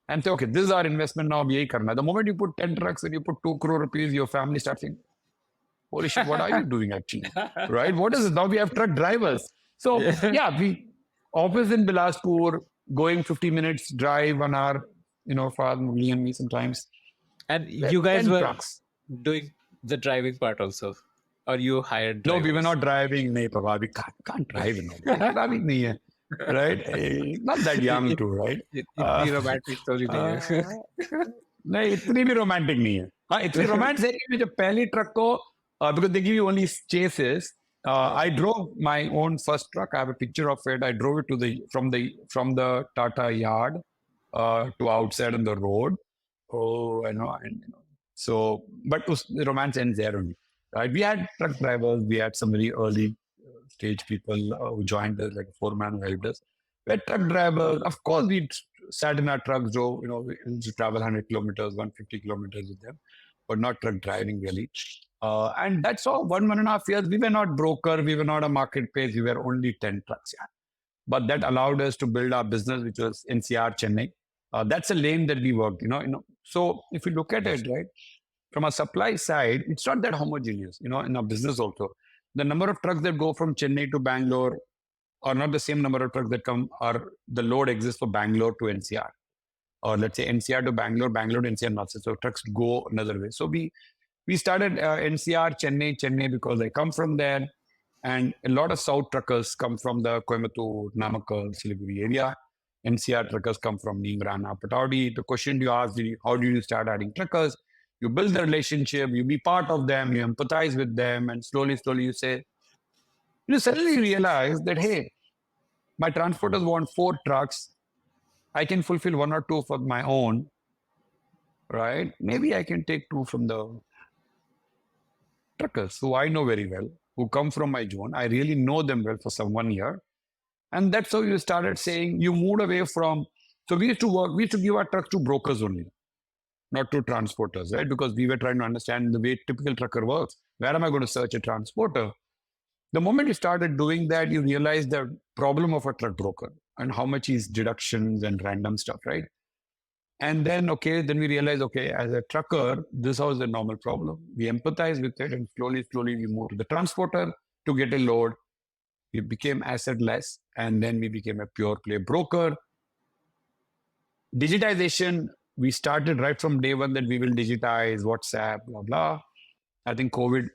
And say, okay, this is our investment now. The moment you put 10 trucks and you put 2 crore rupees, your family starts saying, holy shit, what are you doing actually? Right? What is it? Now we have truck drivers. So yeah, we office in Bilaspur, going 50 minutes drive, 1 hour, for me and me sometimes. And you guys were doing the driving part also? Or you hired drivers? No, we were not driving. No, Papa, we can't drive. Driving nahi hai, right? Not that young too, right? इतनी romantic story नहीं है. नहीं, इतनी भी romantic नहीं है. हाँ, इतनी romantic है कि जब पहली truck को, because they give you only chases. I drove my own first truck. I have a picture of it. I drove it from the Tata yard to outside on the road. Oh, So, but the romance ends there only. Right? We had truck drivers. We had some very early stage people who joined us, like a foreman who helped us. We had truck drivers. Of course, we sat in our trucks, drove, we used to travel 100 kilometers, 150 kilometers with them, but not truck driving really. And that's all, 1.5 years. We were not broker, we were not a marketplace, we were only 10 trucks. Yeah. But that allowed us to build our business, which was NCR Chennai. That's a lane that we worked, So if you look at it, right, from a supply side, it's not that homogeneous, in our business also. The number of trucks that go from Chennai to Bangalore are not the same number of trucks that come, or the load exists for Bangalore to NCR. Or let's say NCR to Bangalore, Bangalore to NCR, not so trucks go another way. So we started NCR, Chennai because I come from there. And a lot of South truckers come from the Coimbatore, Namakkal, Siliguri area. NCR truckers come from Neemrana, Pataudi. The question you asked, how do you start adding truckers? You build the relationship, you be part of them, you empathize with them, and slowly you say, you suddenly realize that, hey, my transporters want 4 trucks. I can fulfill 1 or 2 for my own, right? Maybe I can take 2 from the truckers who I know very well, who come from my zone. I really know them well for some 1 year. And that's how you started saying, you moved away from, so we used to give our trucks to brokers only, not to transporters, right? Because we were trying to understand the way typical trucker works. Where am I going to search a transporter? The moment you started doing that, you realize the problem of a truck broker and how much is deductions and random stuff, right? And then we realize, as a trucker, this was a normal problem. We empathize with it, and slowly we move to the transporter to get a load. We became asset-less, and then we became a pure play broker. Digitization, we started right from day one that we will digitize WhatsApp, blah, blah. I think COVID,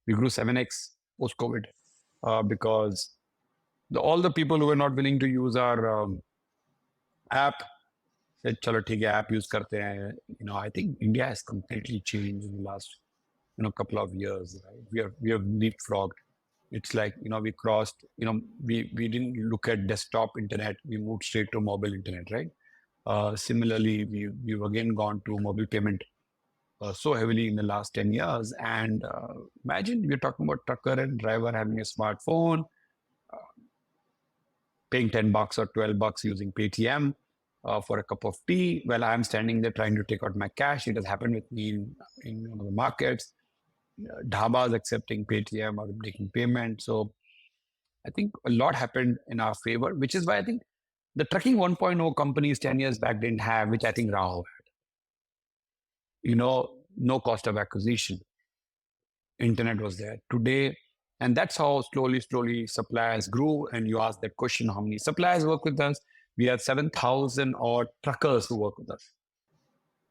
we grew 7x post-COVID because all the people who were not willing to use our app said, chalo, theek hai, app use karte hain. I think India has completely changed in the last couple of years. Right? We have leapfrogged. It's like, we crossed, we didn't look at desktop internet. We moved straight to mobile internet, right? Similarly, we've again gone to mobile payment so heavily in the last 10 years. And imagine we're talking about trucker and driver having a smartphone, paying $10 or $12 using Paytm for a cup of tea. Well, I'm standing there trying to take out my cash. It has happened with me in one of the markets. Dhabas accepting Paytm or making payment. So I think a lot happened in our favor, which is why I think the trucking 1.0 companies 10 years back didn't have, which I think Raaho had. No cost of acquisition. Internet was there. Today, and that's how slowly suppliers grew. And you asked that question, how many suppliers work with us? We have 7,000 odd truckers who work with us.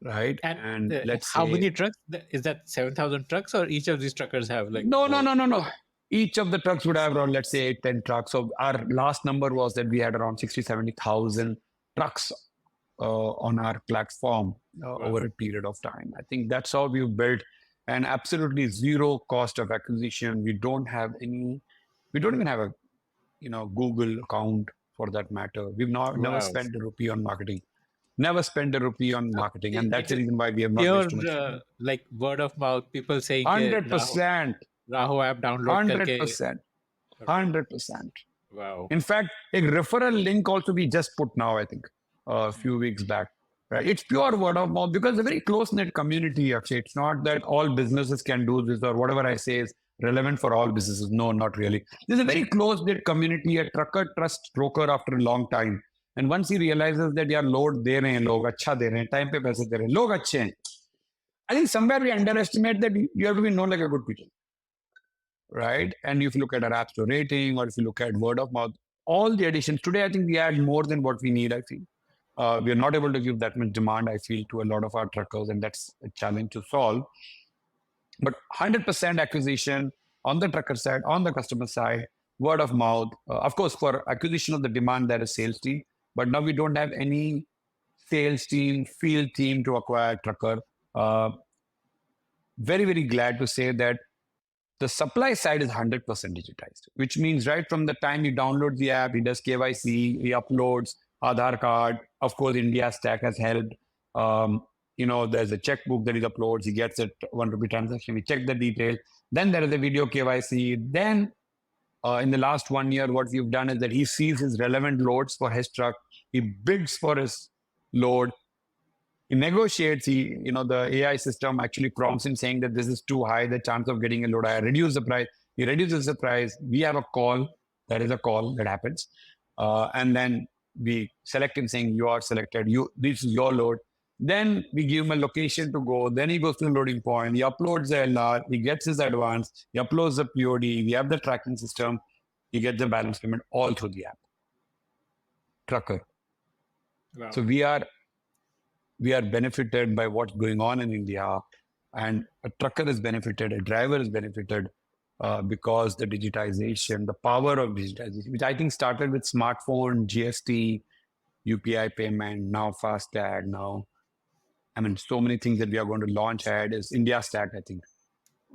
Right. And let's how many trucks? Is that 7,000 trucks, or each of these truckers have like? No. Each of the trucks would have around, let's say, 10 trucks. So our last number was that we had around 60,000-70,000 trucks on our platform over a period of time. I think that's how we've built an absolutely zero cost of acquisition. We don't even have a Google account for that matter. We've never spent a rupee on marketing. Never spend a rupee on marketing, and that's the reason why we have not made too much. Like word of mouth, people saying 100%. Raaho app download 100%. Wow. In fact, a referral link also we just put now, I think, a few weeks back. Right? It's pure word of mouth because it's a very close-knit community, actually. It's not that all businesses can do this or whatever I say is relevant for all businesses. No, not really. There's a very close-knit community. A trucker trusts broker after a long time. And once he realizes that यार load दे रहे हैं लोग अच्छा दे रहे हैं time पे पैसे दे रहे हैं लोग अच्छे हैं, I think somewhere we underestimate that you have to be known like a good people, right? And if you look at our app store rating, or if you look at word of mouth, all the additions today, I think we add more than what we need. I feel we are not able to give that much demand. I feel to a lot of our truckers, and that's a challenge to solve. But 100% acquisition on the trucker side, on the customer side, word of mouth. Of course, for acquisition of the demand, there is sales team. But now we don't have any sales team, field team to acquire trucker. Very, very glad to say that the supply side is 100% digitized, which means right from the time you download the app, he does KYC, he uploads Aadhaar card. Of course, India Stack has helped. There's a checkbook that he uploads. He gets it 1 rupee transaction. We check the details. Then there is a video KYC. Then In the last 1 year, what we've done is that he sees his relevant loads for his truck. He bids for his load. He negotiates. The AI system actually prompts him saying that this is too high, the chance of getting a load higher. Reduce the price. He reduces the price. We have a call. There is a call that happens. And then we select him saying, you are selected. This is your load. Then we give him a location to go. Then he goes to the loading point. He uploads the LR. He gets his advance. He uploads the POD. We have the tracking system. He gets the balance payment all through the app. Trucker. Wow. So we are benefited by what's going on in India, and a trucker is benefited, a driver is benefited because the digitization, the power of digitization, which I think started with smartphone, GST, UPI payment, now FASTag, so many things that we are going to launch ahead is India Stack, I think.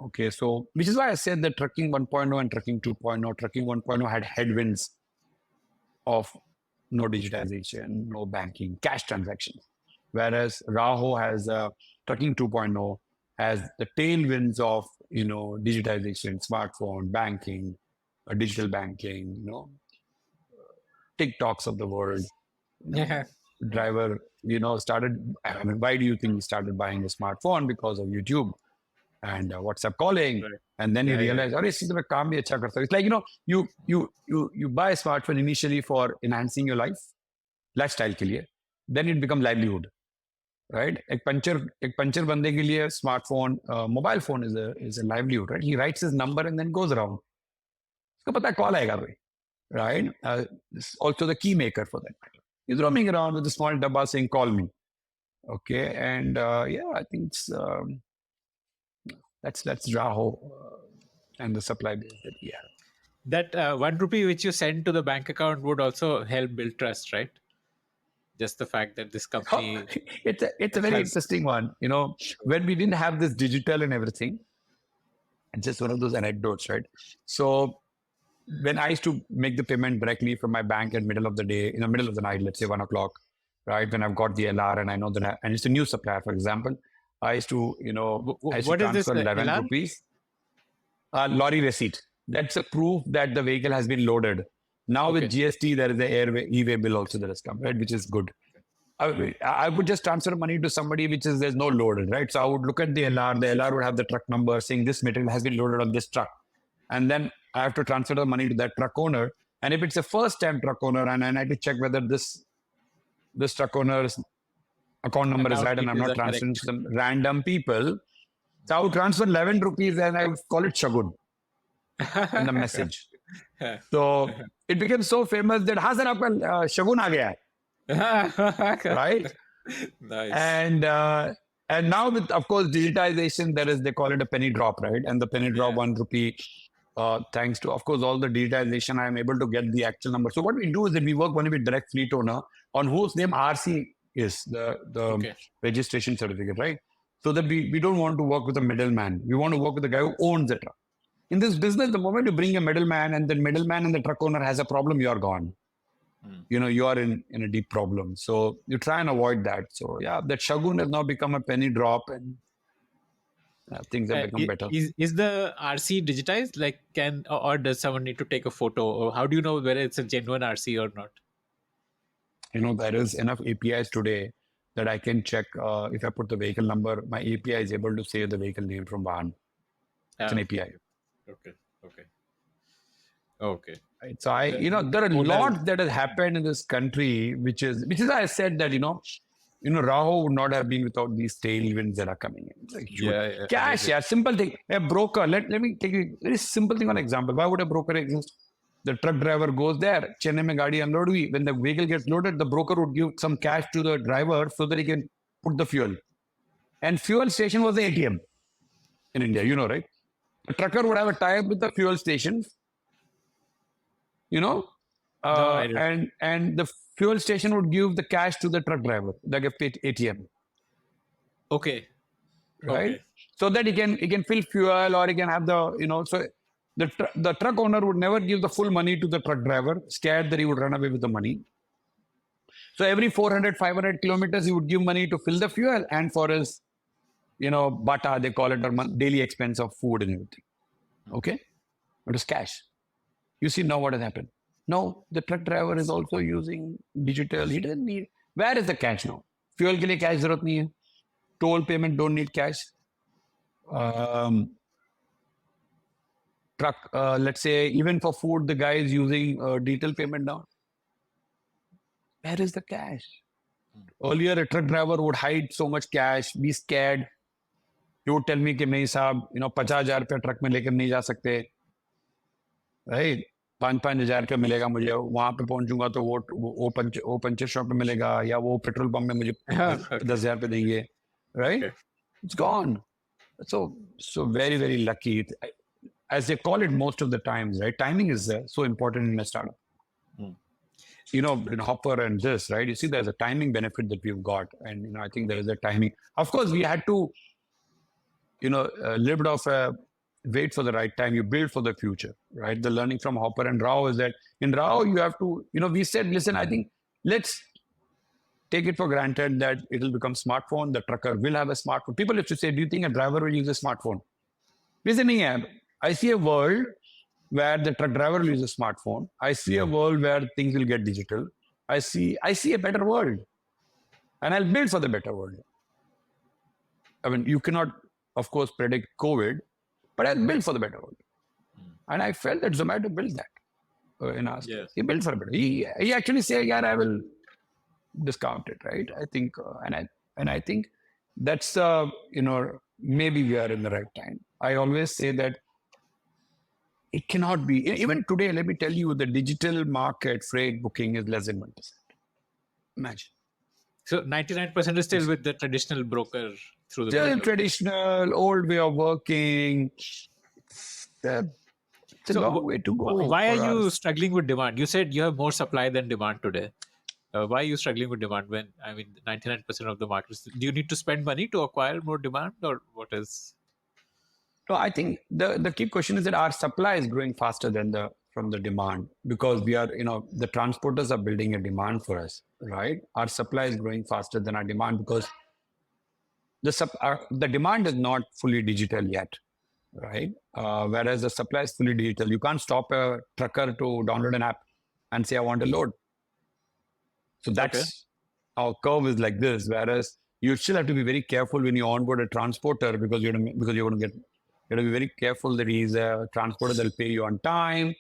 Okay, so which is why I said that Trucking 1.0 and Trucking 2.0, Trucking 1.0 had headwinds of no digitization, no banking, cash transactions. Whereas Raaho has Trucking 2.0 has the tailwinds of digitization, smartphone, banking, digital banking, TikToks of the world. Yeah. Driver, started. Why do you think he started buying a smartphone? Because of YouTube and WhatsApp calling, Right. and then he realized, "Oh, this is a काम भी अच्छा करता है." It's like you buy a smartphone initially for enhancing your lifestyle के लिए, then it become livelihood. Right? एक puncture बंदे के लिए smartphone, mobile phone is a livelihood, right? He writes his number and then goes around. उसको पता है call आएगा भाई, right? Also the key maker for that matter. He's roaming around with a small dabba saying, "Call me." Okay, and I think it's that's Raaho and the supply base that we have. That 1 rupee which you send to the bank account would also help build trust, right? Just the fact that this company... It's a very interesting one. When we didn't have this digital and everything, it's just one of those anecdotes, right? So when I used to make the payment directly from my bank in the middle of the day, in the middle of the night, let's say 1 o'clock, right? When I've got the LR and I know that, and it's a new supplier, for example, I used to, what is this, transfer 11 LR? rupees. Lorry receipt. That's a proof that the vehicle has been loaded. Now with GST, there is the e-way bill also that has come, right? Which is good. I would just transfer money to somebody there's no loaded, right? So I would look at the LR. The LR would have the truck number saying this material has been loaded on this truck. And then I have to transfer the money to that truck owner. And if it's a first-time truck owner, and I need to check whether this truck owner's account number is right, and I'm not transferring to some random people. So I would transfer 11 rupees and I would call it Shagun in the message. So it became so famous that हाँ sir आपका Shagun आ गया है, right? Nice. And now with, of course, digitization, they call it a penny drop, right? And the penny drop 1 rupee, thanks to, of course, all the digitization, I am able to get the actual number. So what we do is that we work only with direct fleet owner on whose name RC is, the registration certificate, right? So that we don't want to work with a middleman. We want to work with the guy who owns the truck. In this business, the moment you bring a middleman and the middleman and the truck owner has a problem, you're gone. You are in a deep problem. So you try and avoid that. So that Shagun has now become a penny drop and things have become better. Is the RC digitized? Like or does someone need to take a photo? Or how do you know whether it's a genuine RC or not? There is enough APIs today that I can check if I put the vehicle number, my API is able to say the vehicle name from Vahan. It's an API. Okay. Right. So there are a lot that has happened in this country, which is why I said that, Raaho would not have been without these tailwinds that are coming in. Like, cash, simple thing. A broker, let me take a very simple thing on example. Why would a broker exist? The truck driver goes there, Chennai mein gaadi unload hui. When the vehicle gets loaded, the broker would give some cash to the driver so that he can put the fuel. And fuel station was the ATM in India, right? The trucker would have a tie-up with the fuel station, and the fuel station would give the cash to the truck driver, like a ATM. Okay. Right? Okay. So that he can fill fuel or he can have the, so the truck owner would never give the full money to the truck driver, scared that he would run away with the money. So every 400, 500 kilometers, he would give money to fill the fuel and for his, bata, they call it, or daily expense of food and everything. Okay? It was cash. You see now what has happened. Now the truck driver is also using digital. He doesn't need. Where is the cash now? Fuel के लिए cash जरूरत नहीं है. Toll payment don't need cash. Truck, let's say even for food, the guy is using digital payment now. Where is the cash? Earlier, a truck driver would hide so much cash, be scared. He would tell me कि नहीं साहब, 50,000 रुपया truck में लेकर नहीं जा सकते, right? 5,000 रुपया मिलेगा मुझे, वहां पे पहुंचूंगा तो वो पंचर शॉप पे मिलेगा या वो पेट्रोल पंप में मुझे 10,000 रुपये देंगे, right? Okay. It's gone. So very, very lucky. As they call it most of the times, right? Timing is so important in a startup. In Hoppr and this, right? You see, there's a timing benefit that we've got. And, I think there is a timing. Of course, we had to, lived off wait for the right time. You build for the future, right? The learning from Hoppr and Raaho is that in Raaho, you have to, we said, listen, I think let's take it for granted that it will become smartphone. The trucker will have a smartphone. People used to say, do you think a driver will use a smartphone? Listen, I see a world where the truck driver will use a smartphone. I see a world where things will get digital. I see a better world. And I'll build for the better world. I mean, you cannot, of course, predict COVID, but I'll build for the better world. And I felt that Zomato built that in us. Yes. He built for a better. He actually said, yeah, I will discount it, right? I think, and I think that's, maybe we are in the right time. I always say that it cannot be, even today, let me tell you, the digital market freight booking is less than 1%. Imagine. So 99% is still with the traditional broker through the Still broker. Traditional, old way of working. It's a long way to go. Why are you struggling with demand? You said you have more supply than demand today. Why are you struggling with demand when, 99% of the market is, do you need to spend money to acquire more demand, or what is? So I think the key question is that our supply is growing faster than from the demand, because we are, the transporters are building a demand for us, right? Our supply is growing faster than our demand because the demand is not fully digital yet, right? Whereas the supply is fully digital. You can't stop a trucker to download an app and say, I want a load. So that's our curve is like this. Whereas you still have to be very careful when you onboard a transporter because you're going to get. You have to be very careful that he's a transporter that will pay you on time.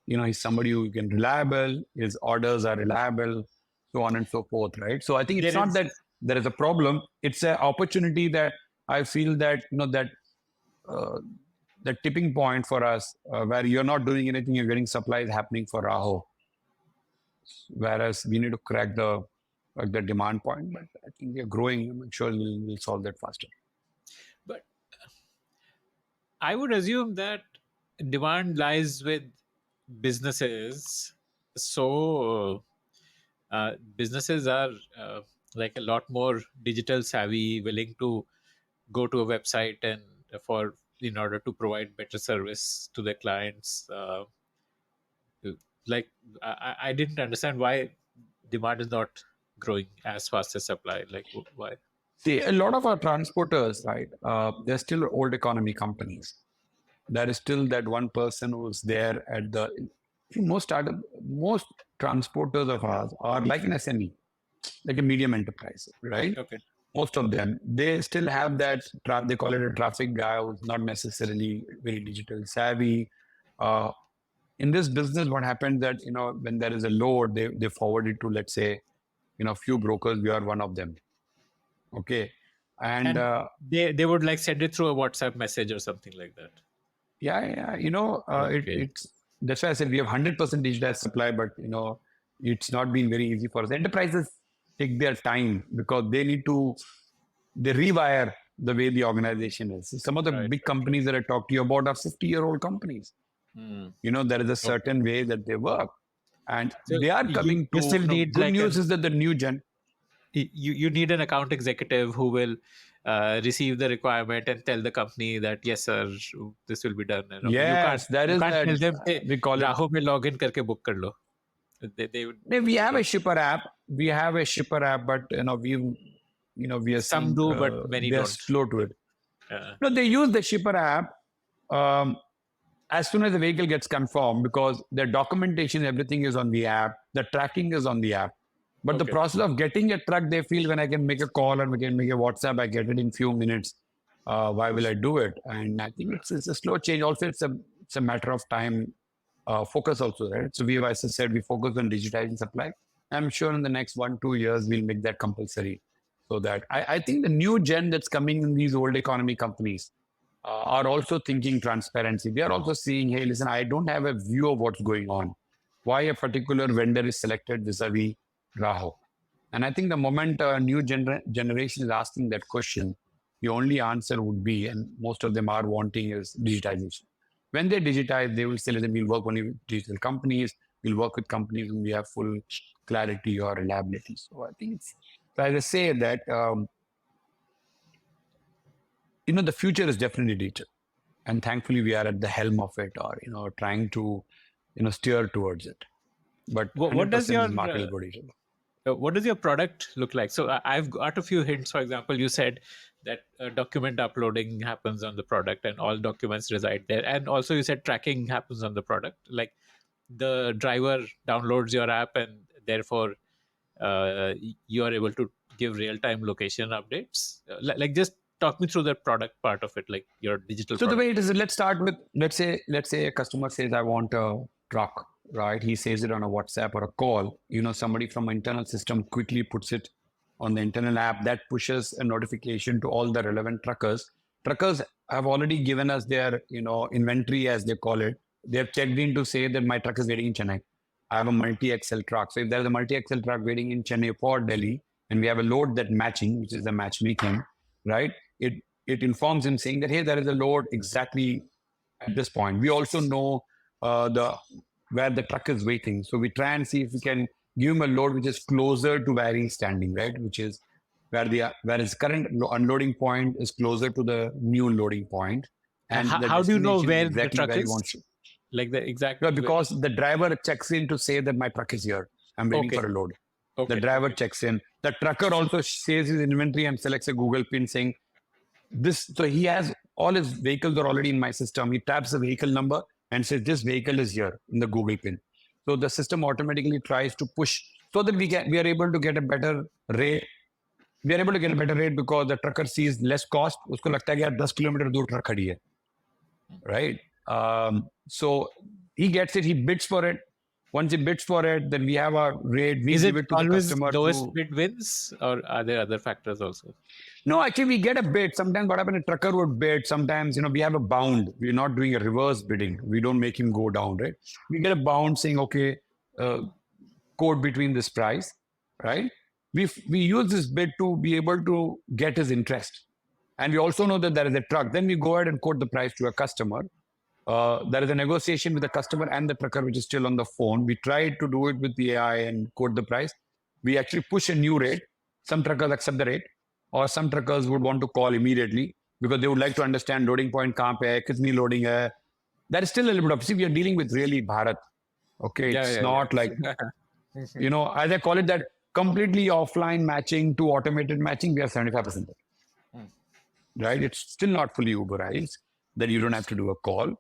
He's somebody who can reliable. His orders are reliable, so on and so forth, right? So I think it's not that there is a problem. It's an opportunity that I feel that, the tipping point for us where you're not doing anything, you're getting supplies happening for Raaho. Whereas we need to crack the demand point. But I think we're growing. I'm sure we'll solve that faster. But I would assume that demand lies with businesses. So businesses are like a lot more digital savvy, willing to go to a website and in order to provide better service to their clients. I didn't understand why demand is not growing as fast as supply. Like why? See, a lot of our transporters, right? They're still old economy companies. There is still that one person who's there at most transporters of ours are like an SME, like a medium enterprise, right? Okay. Most of them, they still have that, they call it a traffic guy who's not necessarily very digital savvy. In this business, what happens that, when there is a load, they forward it to, let's say, a few brokers. We are one of them. Okay. And they would like send it through a WhatsApp message or something like that. Yeah. It's that's why I said we have 100% digitized supply, but it's not been very easy for us. Enterprises take their time because they rewire the way the organization is. Some of the big companies that I talked to you about are 50-year-old companies. There is a certain way that they work, and so they are coming to. Still need good news is that the new gen. You need an account executive who will receive the requirement and tell the company that yes sir, this will be done. Yes, you can't tell them, hey, we call Raaho mein login karke book kar lo. We have a shipper app. We have a shipper app, but we are some do, but many don't. Slow to it. No, they use the shipper app. as soon as the vehicle gets confirmed, because the documentation, everything is on the app, the tracking is on the app. But the process of getting a truck, they feel when I can make a call and we can make a WhatsApp, I get it in few minutes. Why will I do it? And I think it's a slow change. Also, it's a matter of time, focus also, right? So we, as I said, we focus on digitizing supply. I'm sure in the next 1-2 years, we'll make that compulsory. So that I think the new gen that's coming in these old economy companies are also thinking transparency. They are also seeing, hey, listen, I don't have a view of what's going on. Why a particular vendor is selected vis-a-vis Raaho. And I think the moment a new generation is asking that question, the only answer would be, and most of them are wanting, is digitization. When they digitize, they will say, listen, we'll work only with digital companies, we'll work with companies when we have full clarity or reliability. So I think it's, so as I say that, the future is definitely digital. And thankfully, we are at the helm of it, or, trying to, steer towards it. But what does your market will go digital. What does your product look like? So I've got a few hints. For example, you said that document uploading happens on the product and all documents reside there. And also you said tracking happens on the product. Like the driver downloads your app and therefore you are able to give real-time location updates. Like just talk me through the product part of it, like your digital So product. the way it is, let's start with, let's say a customer says, I want a truck, right? He says it on a WhatsApp or a call. Somebody from an internal system quickly puts it on the internal app that pushes a notification to all the relevant truckers. Truckers have already given us their, inventory, as they call it. They have checked in to say that my truck is waiting in Chennai. I have a multi-axle truck. So if there's a multi-axle truck waiting in Chennai for Delhi, and we have a load that matching, which is the matchmaking, right? It informs him saying that, hey, there is a load exactly at this point. We also know where the truck is waiting. So we try and see if we can give him a load which is closer to where he's standing, right? Which is where his current unloading point is closer to the new loading point. And how do you know where the truck is? Wants to. Like the exact. Well, because the driver checks in to say that my truck is here. I'm waiting for a load. The driver checks in. The trucker also says his inventory and selects a Google pin saying this. So he has all his vehicles are already in my system. He taps the vehicle number and says this vehicle is here in the Google pin. So the system automatically tries to push so that we are able to get a better rate. We are able to get a better rate because the trucker sees less cost. Usko lagta hai ki yaar 10 kilometer dur truck khadi hai. Right? So he gets it. He bids for it. Once he bids for it, then we have a rate. We Is give it it to always the customer. Lowest bid wins, or are there other factors also? No, actually, we get a bid. Sometimes what happens, a trucker would bid. Sometimes, we have a bound. We're not doing a reverse bidding. We don't make him go down, right? We get a bound saying, okay, quote between this price, right? We use this bid to be able to get his interest. And we also know that there is a truck. Then we go ahead and quote the price to a customer. There is a negotiation with the customer and the trucker, which is still on the phone. We tried to do it with the AI and quote the price. We actually push a new rate. Some truckers accept the rate, or some truckers would want to call immediately because they would like to understand loading point kahan pe hai, kitni loading hai. That is still a little bit of, see, we are dealing with really Bharat. Okay, it's not like, as I call it, that completely offline matching to automated matching, we are 75%. Right? It's still not fully Uberized, that you don't have to do a call.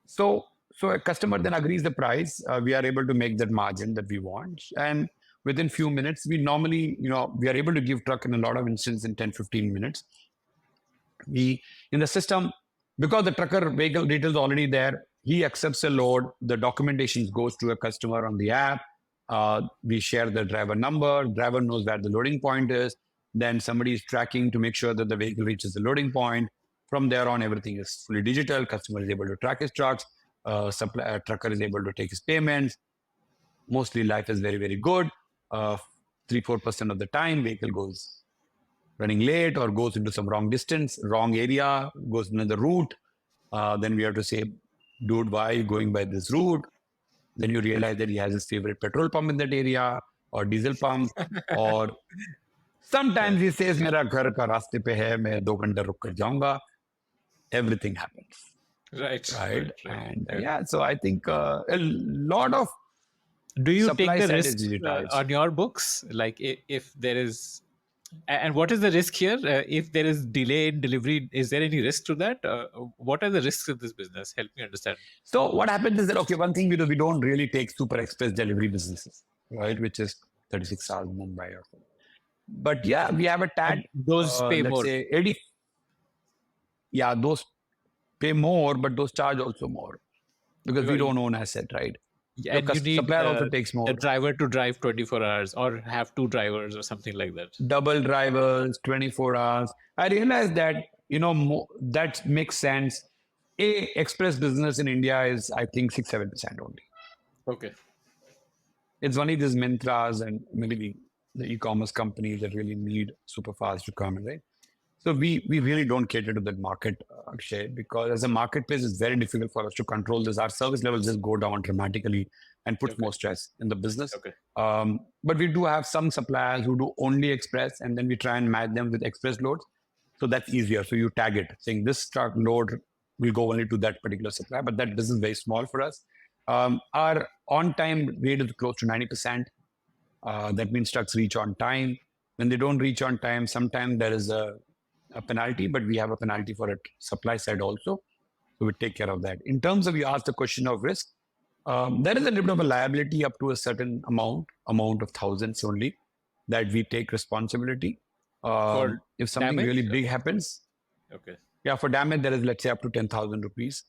So a customer then agrees the price. We are able to make that margin that we want. And within few minutes, we normally, we are able to give truck in a lot of instances in 10, 15 minutes. In the system, because the trucker vehicle detail is already there, he accepts a load. The documentation goes to a customer on the app. We share the driver number. Driver knows where the loading point is. Then somebody is tracking to make sure that the vehicle reaches the loading point. From there on, everything is fully digital. Customer is able to track his trucks. Trucker is able to take his payments. Mostly life is very, very good. 3-4% of the time, vehicle goes running late or goes into some wrong distance, wrong area, goes another route. Then we have to say, dude, why are you going by this route? Then you realize that he has his favorite petrol pump in that area or diesel pump. Or sometimes he says, mera ghar ka raaste pe hai, main 2 ghanta ruk kar jaunga. Everything happens. Right. And so I think a lot of do you take the risk on your books? Like if there is And what is the risk here? If there is delay in delivery, is there any risk to that? What are the risks of this business? Help me understand. So what happens is that, okay, one thing we don't really take super express delivery businesses, right? Which is 36 hours Mumbai or something. But yeah, we have a And tad, those pay let's more. say 80. Yeah, those pay more, but those charge also more because we don't own asset, right? And you need supplier also takes more. a driver to drive 24 hours or have two drivers or something like that. Double drivers, 24 hours. I realized that, that makes sense. Express business in India is, I think, 6-7% only. Okay. It's only these Mintras and maybe the e-commerce companies that really need super fast to come in, right? So we really don't cater to that market, Akshay, because as a marketplace, it's very difficult for us to control this. Our service levels just go down dramatically and puts more stress in the business. Okay. But we do have some suppliers who do only express, and then we try and match them with express loads. So that's easier. So you tag it, saying this truck load will go only to that particular supplier, but that business is very small for us. Our on-time rate is close to 90%. That means trucks reach on time. When they don't reach on time, sometimes there is a penalty, but we have a penalty for it supply side also. So we take care of that. In terms of, you asked the question of risk, there is a little bit of a liability up to a certain amount of thousands only that we take responsibility. If something damage? really big happens, okay. Yeah, for damage, there is, let's say, up to 10,000 rupees.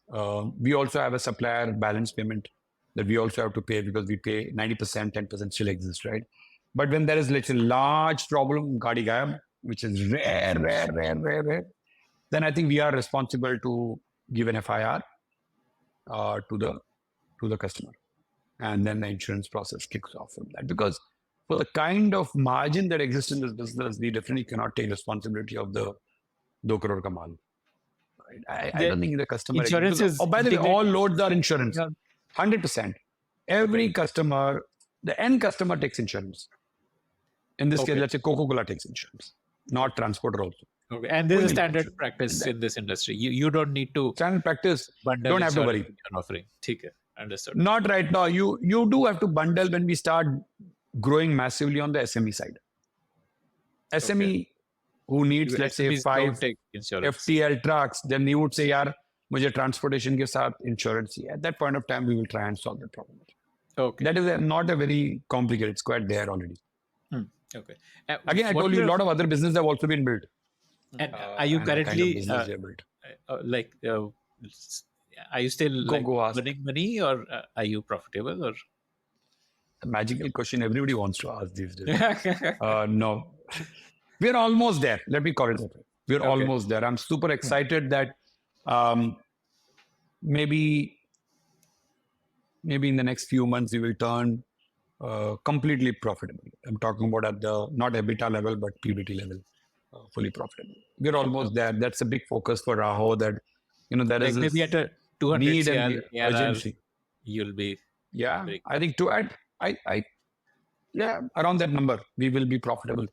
We also have a supplier balance payment that we also have to pay because we pay 90%, 10% still exists, right? But when there is, let's say, large problem, Gadi Gayab, which is rare, then I think we are responsible to give an FIR to the customer. And then the insurance process kicks off from that. Because for the kind of margin that exists in this business, we definitely cannot take responsibility of the 2 crore ka maal. Right? I don't think the customer... Insurance is... by the way, all loads are insurance. 100%. Every customer, the end customer takes insurance. In this case, let's say Coca-Cola takes insurance, not transporter also. Okay. And this is standard practice in this industry. You don't need to... Standard practice, don't have to worry. Offering. Okay. Understood. Not right now. You do have to bundle when we start growing massively on the SME side. SME who needs, let's say, 5 FTL trucks, then you would say, yaar, mujhe transportation ke saath insurance hai. At that point of time, we will try and solve the problem. Okay. That is not a very complicated. It's quite there already. Okay. Again, I told you a lot of other businesses have also been built. And are you currently are you still earning money or are you profitable or? The magical question everybody wants to ask these days. No, we're almost there. Let me call it that way. We're almost there. I'm super excited that maybe in the next few months we will turn completely profitable. I'm talking about at the not EBITDA level but PBT level, fully profitable. We're almost there. That's a big focus for Raaho. That there is maybe at a 200 need and urgency. You'll be I think around that number we will be profitable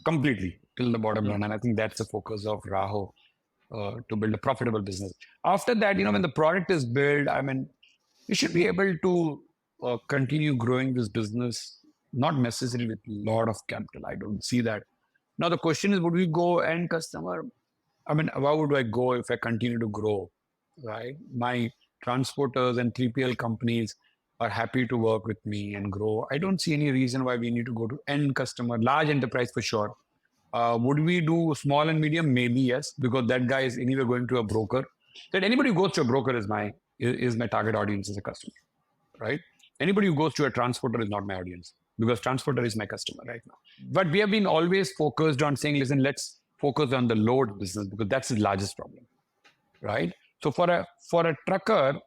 completely till the bottom line, and I think that's the focus of Raaho, to build a profitable business. After that, when the product is built, I mean, you should be able to continue growing this business, not necessarily with a lot of capital. I don't see that. Now the question is, would we go end customer? I mean, why would I go if I continue to grow, right? My transporters and 3PL companies are happy to work with me and grow. I don't see any reason why we need to go to end customer, large enterprise for sure. Would we do small and medium? Maybe yes, because that guy is anyway going to a broker. That anybody who goes to a broker is my target audience as a customer, right? Anybody who goes to a transporter is not my audience because transporter is my customer right now. But we have been always focused on saying, listen, let's focus on the load business because that's the largest problem, right? So for a trucker,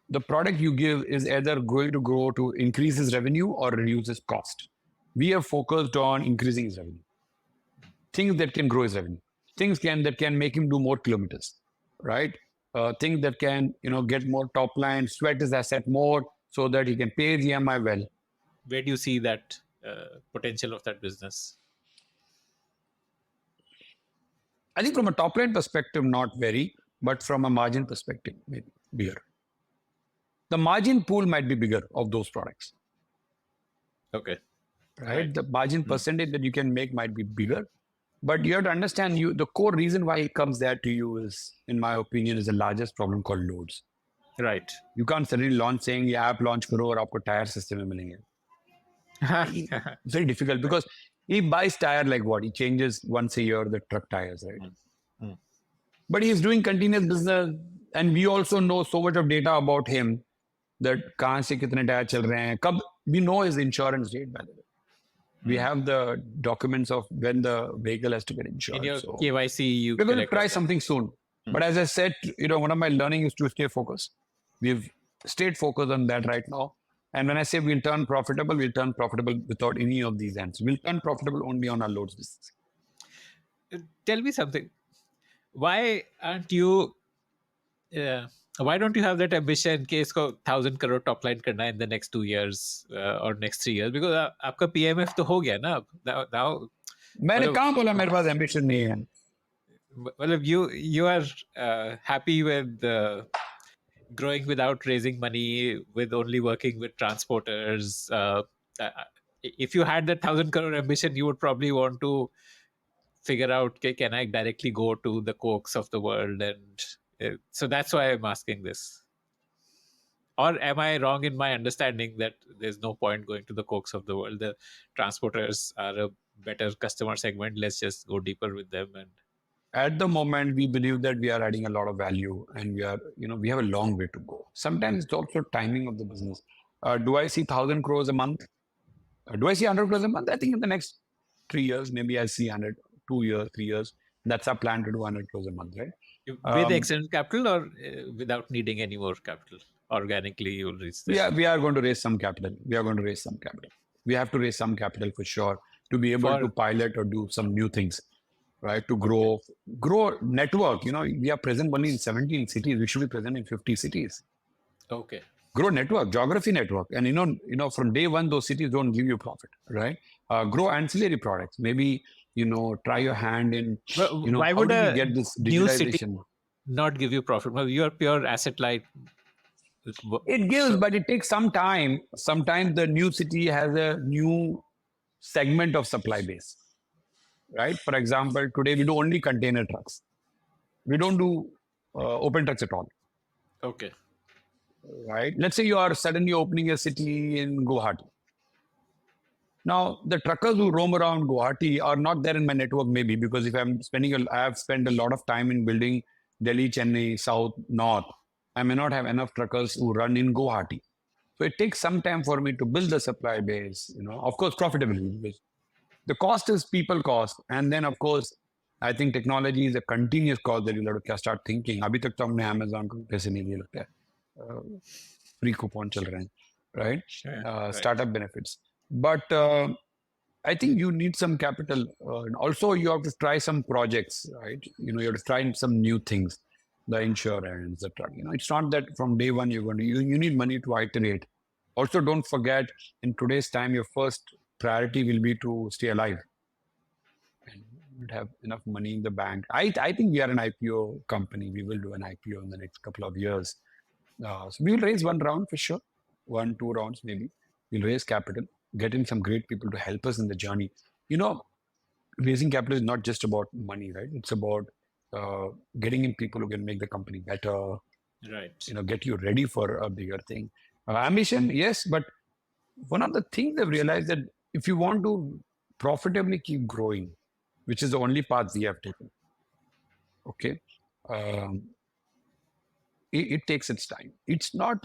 the product you give is either going to grow to increase his revenue or reduce his cost. We have focused on increasing his revenue. Things that can grow his revenue. Things that can make him do more kilometers, right? Things that can get more top line, sweat his asset more so that he can pay his EMI well. Where do you see that potential of that business? I think from a top line perspective, not very, but from a margin perspective, maybe bigger. The margin pool might be bigger of those products. Okay. right? The margin percentage that you can make might be bigger, but you have to understand the core reason why it comes there to you is, in my opinion, is the largest problem called loads. Right. You can't suddenly launch saying ये app launch करो और आपको tire system में मिलेंगे. It's very difficult because he buys tire like what? He changes once a year the truck tires, right? Mm. But he's doing continuous business, and we also know so much of data about him that कहाँ से कितने tyre चल रहे हैं कब. We know his insurance date, by the way. We have the documents of when the vehicle has to get insured. In your So KYC, you we're going to collect try all that. something soon. But as I said, one of my learning is to stay focused. We've stayed focused on that right now. And when I say we'll turn profitable without any of these ends. We'll turn profitable only on our loads business. Tell me something. Why aren't you? Why don't you have that ambition in case को 1,000 crore top line करना है in the next 2 years or next 3 years? Because आपका PMF तो हो गया ना अब. Now मैंने कहाँ बोला मेरे पास ambition नहीं है. मतलब you are happy with growing without raising money, with only working with transporters. If you had that 1,000 crore ambition, you would probably want to figure out, okay, can I directly go to the Cokes of the world? And so that's why I'm asking this. Or am I wrong in my understanding that there's no point going to the Cokes of the world? The transporters are a better customer segment. Let's just go deeper with them. And at the moment, we believe that we are adding a lot of value, and we are, we have a long way to go. Sometimes it's also timing of the business. Do I see 1,000 crores a month? Do I see 100 crores a month? I think in the next 3 years, maybe I see 100, 2 years, 3 years. That's our plan to do 100 crores a month, right? with external capital or without needing any more capital? Organically, you will reach there. We are going to raise some capital. We have to raise some capital for sure to be able to pilot or do some new things, right? To grow network. We are present only in 17 cities. We should be present in 50 cities. Okay. Grow network, geography network. And from day one, those cities don't give you profit, right? Grow ancillary products. Maybe, try your hand in, why how would do we get this new city digitization? not give you profit? Well, you are pure asset light. It gives, but it takes some time. Sometimes the new city has a new segment of supply base, right? For example, today we do only container trucks. We don't do open trucks at all. Okay. Right? Let's say you are suddenly opening a city in Guwahati. Now, the truckers who roam around Guwahati are not there in my network, maybe, because if I have spent a lot of time in building Delhi, Chennai, South, North, I may not have enough truckers who run in Guwahati. So it takes some time for me to build the supply base, of course, profitably. The cost is people cost. And then, of course, I think technology is a continuous cost that you'll have to start thinking. Abhi tak to humne Amazon ko paise nahi diye lagta hai. Free coupon chal rahe hain, right? Right. Startup benefits. But I think you need some capital. Also, you have to try some projects, right? You have to try some new things, the insurance, the truck. It's not that from day one you're going to. You need money to iterate. Also, don't forget, in today's time, your first priority will be to stay alive and have enough money in the bank. I think we are an IPO company. We will do an IPO in the next couple of years. So we will raise one round for sure, 1-2 rounds maybe. We'll raise capital, get in some great people to help us in the journey. Raising capital is not just about money, right? It's about getting in people who can make the company better. Right. Get you ready for a bigger thing. Ambition, yes, but one of the things I've realized that if you want to profitably keep growing, which is the only path we have taken, okay, it takes its time. It's not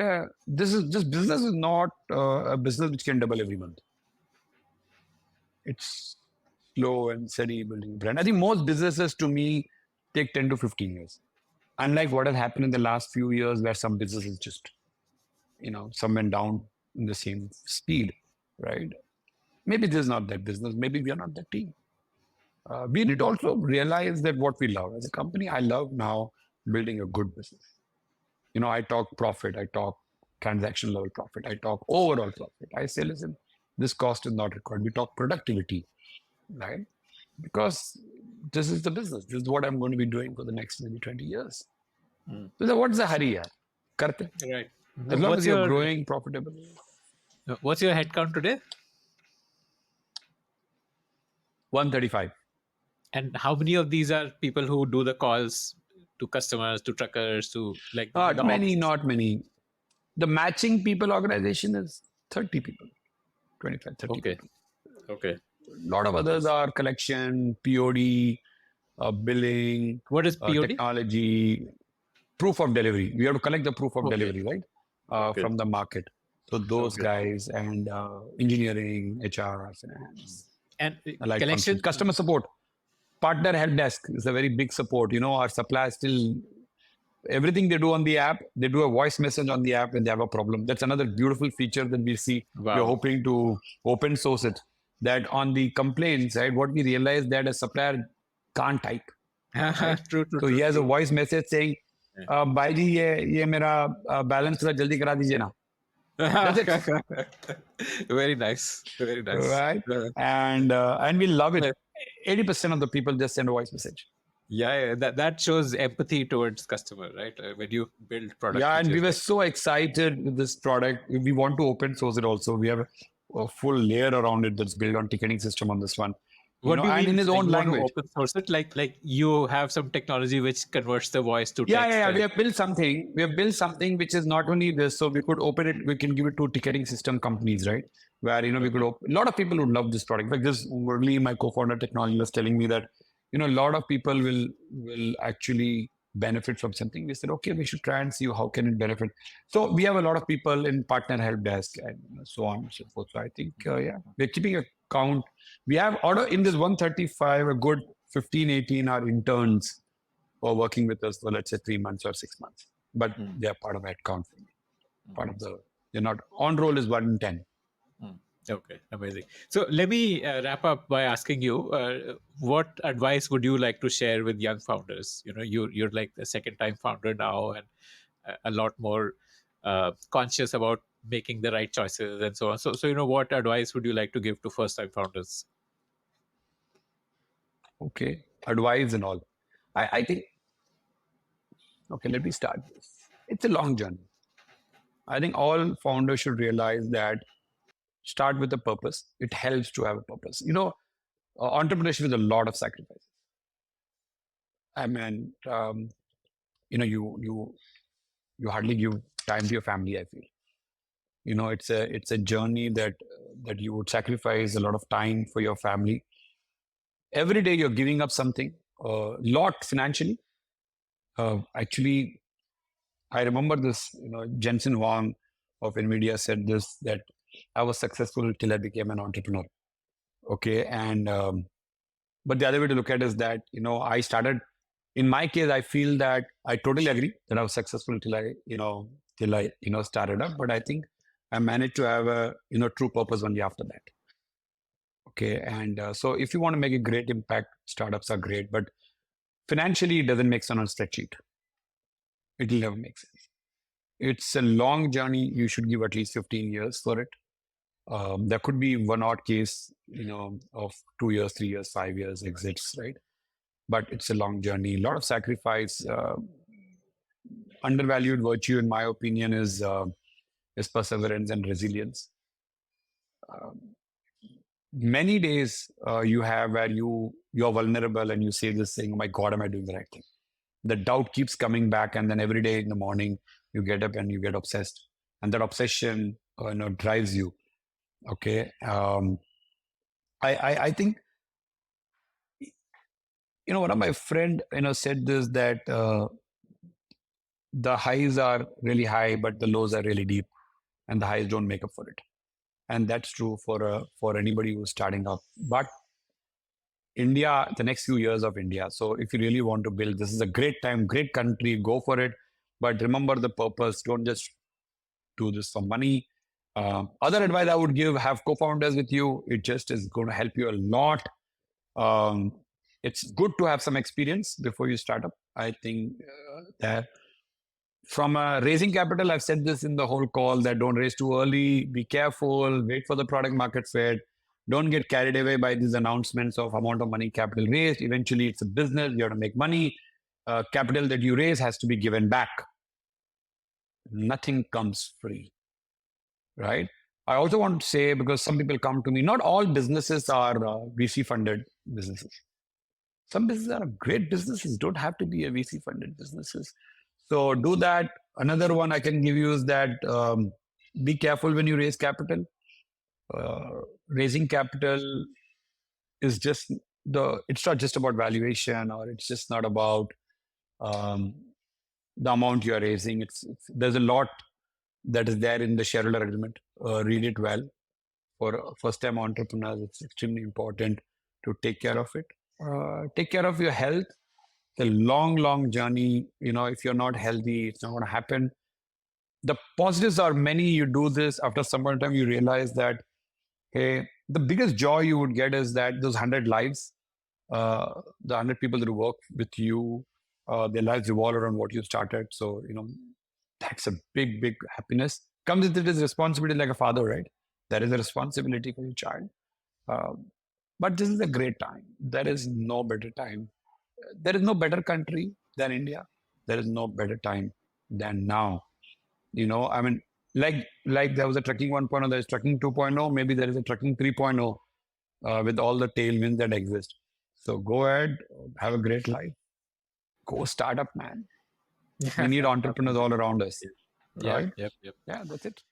this business is not a business which can double every month. It's slow and steady building brand. I think most businesses to me take 10 to 15 years. Unlike what has happened in the last few years where some businesses just, some went down in the same speed, right? Maybe this is not that business. Maybe we are not that team. We need to also realize that what we love. As a company, I love now building a good business. I talk profit, I talk transaction level profit, I talk overall profit. I say, listen, this cost is not required. We talk productivity, right? Because this is the business. This is what I'm going to be doing for the next maybe 20 years. So what's the hurry? Karte. Right. As long as you're growing profitable. What's your headcount today? 135. And how many of these are people who do the calls to customers, to truckers, to like Not the many, ops? not many. The matching people organization is 30 people, 25, 30 Okay. people. Okay. A lot of others are collection, POD, billing, What is POD? technology, proof of delivery. We have to collect the proof of Okay. delivery, right? Okay. From the market. So those Okay. guys and engineering, HR, finance, And allied collection. functions, customer support. Partner help desk is a very big support. Our suppliers still, everything they do on the app, they do a voice message on the app when they have a problem. That's another beautiful feature that we see. Wow. We're hoping to open source it. That on the complaints, right, what we realize that a supplier can't type. Right? True. So he has a voice message saying, भाई जी ये मेरा balance थोड़ा जल्दी करा दीजिए ना. That's it. Very nice. Very nice. Right? And we love it. 80% of the people just send a voice message. Yeah, that shows empathy towards customer, right? When you build product. Yeah, and we were so excited with this product. We want to open source it also. We have a full layer around it that's built on ticketing system on this one. What do you mean? And in his own language. Open source it, like you have some technology which converts the voice to text. Yeah. We have built something. We have built something which is not only this. So we could open it. We can give it to ticketing system companies, right? Where we could open. A lot of people would love this product. Like this, Murli, my co-founder technology, was telling me that a lot of people will actually benefit from something. We said, okay, we should try and see how can it benefit. So we have a lot of people in partner help desk and so on and so forth. So I think, we're keeping a count. We have order in this 135, a good 15, 18 are interns who are working with us for, let's say, 3 months or 6 months. But they are part of headcount for me. Part of they're not, on roll is 1 in 10. Okay, amazing. So let me wrap up by asking you, what advice would you like to share with young founders? You're like the second time founder now and a lot more conscious about making the right choices and so on. So what advice would you like to give to first time founders? Okay, advice and all. I think, okay, let me start this. It's a long journey. I think all founders should realize that start with a purpose. It helps to have a purpose. Entrepreneurship is a lot of sacrifices. I mean, you hardly give time to your family, I feel. It's a journey that you would sacrifice a lot of time for your family. Every day you're giving up something, a lot financially. Actually, I remember this, Jensen Huang of NVIDIA said this, that I was successful till I became an entrepreneur. Okay. And, but the other way to look at it is that, I started, in my case, I feel that I totally agree that I was successful till I started up. But I think I managed to have a, true purpose only after that. Okay. And so if you want to make a great impact, startups are great, but financially, it doesn't make sense on a spreadsheet. It'll never make sense. It's a long journey. You should give at least 15 years for it. There could be one odd case, of 2 years, 3 years, 5 years exits, right? But it's a long journey, a lot of sacrifice. Undervalued virtue, in my opinion, is perseverance and resilience. Many days you have where you're vulnerable and you say this thing, oh my God, am I doing the right thing? The doubt keeps coming back, and then every day in the morning you get up and you get obsessed, and that obsession drives you. Okay. I think one of my friend said this, that the highs are really high but the lows are really deep, and the highs don't make up for it. And that's true for anybody who's starting up. But India, the next few years of India. So if you really want to build, this is a great time, great country, go for it. But remember the purpose. Don't just do this for money. Other advice I would give, have co-founders with you. It just is going to help you a lot. It's good to have some experience before you start up. I think that from raising capital, I've said this in the whole call, that don't raise too early, be careful, wait for the product market fit. Don't get carried away by these announcements of amount of money capital raised. Eventually, it's a business. You have to make money. Capital that you raise has to be given back. Nothing comes free, right? I also want to say, because some people come to me, not all businesses are VC funded businesses. Some businesses are great businesses, don't have to be a VC funded businesses. So do that. Another one I can give you is that be careful when you raise capital. Raising capital is just it's not just about valuation, or it's just not about um, the amount you are raising. There's a lot that is there in the shareholder agreement. Read it well. For first-time entrepreneurs, it's extremely important to take care of it. Take care of your health. It's a long journey. If you're not healthy, it's not going to happen. The positives are many. You do this, after some point of time, you realize that, hey, the biggest joy you would get is that those 100 lives, the 100 people that work with you, their lives revolve around what you started. So, that's a big happiness. Comes with it is responsibility, like a father, right? There is a responsibility for your child. But this is a great time. There is no better time. There is no better country than India. There is no better time than now. I mean, like there was a trucking 1.0, there's trucking 2.0, maybe there is a trucking 3.0 with all the tailwinds that exist. So go ahead, have a great life. Go start up, man. We need entrepreneurs all around us. Yeah, Right? yep. Yeah, that's it.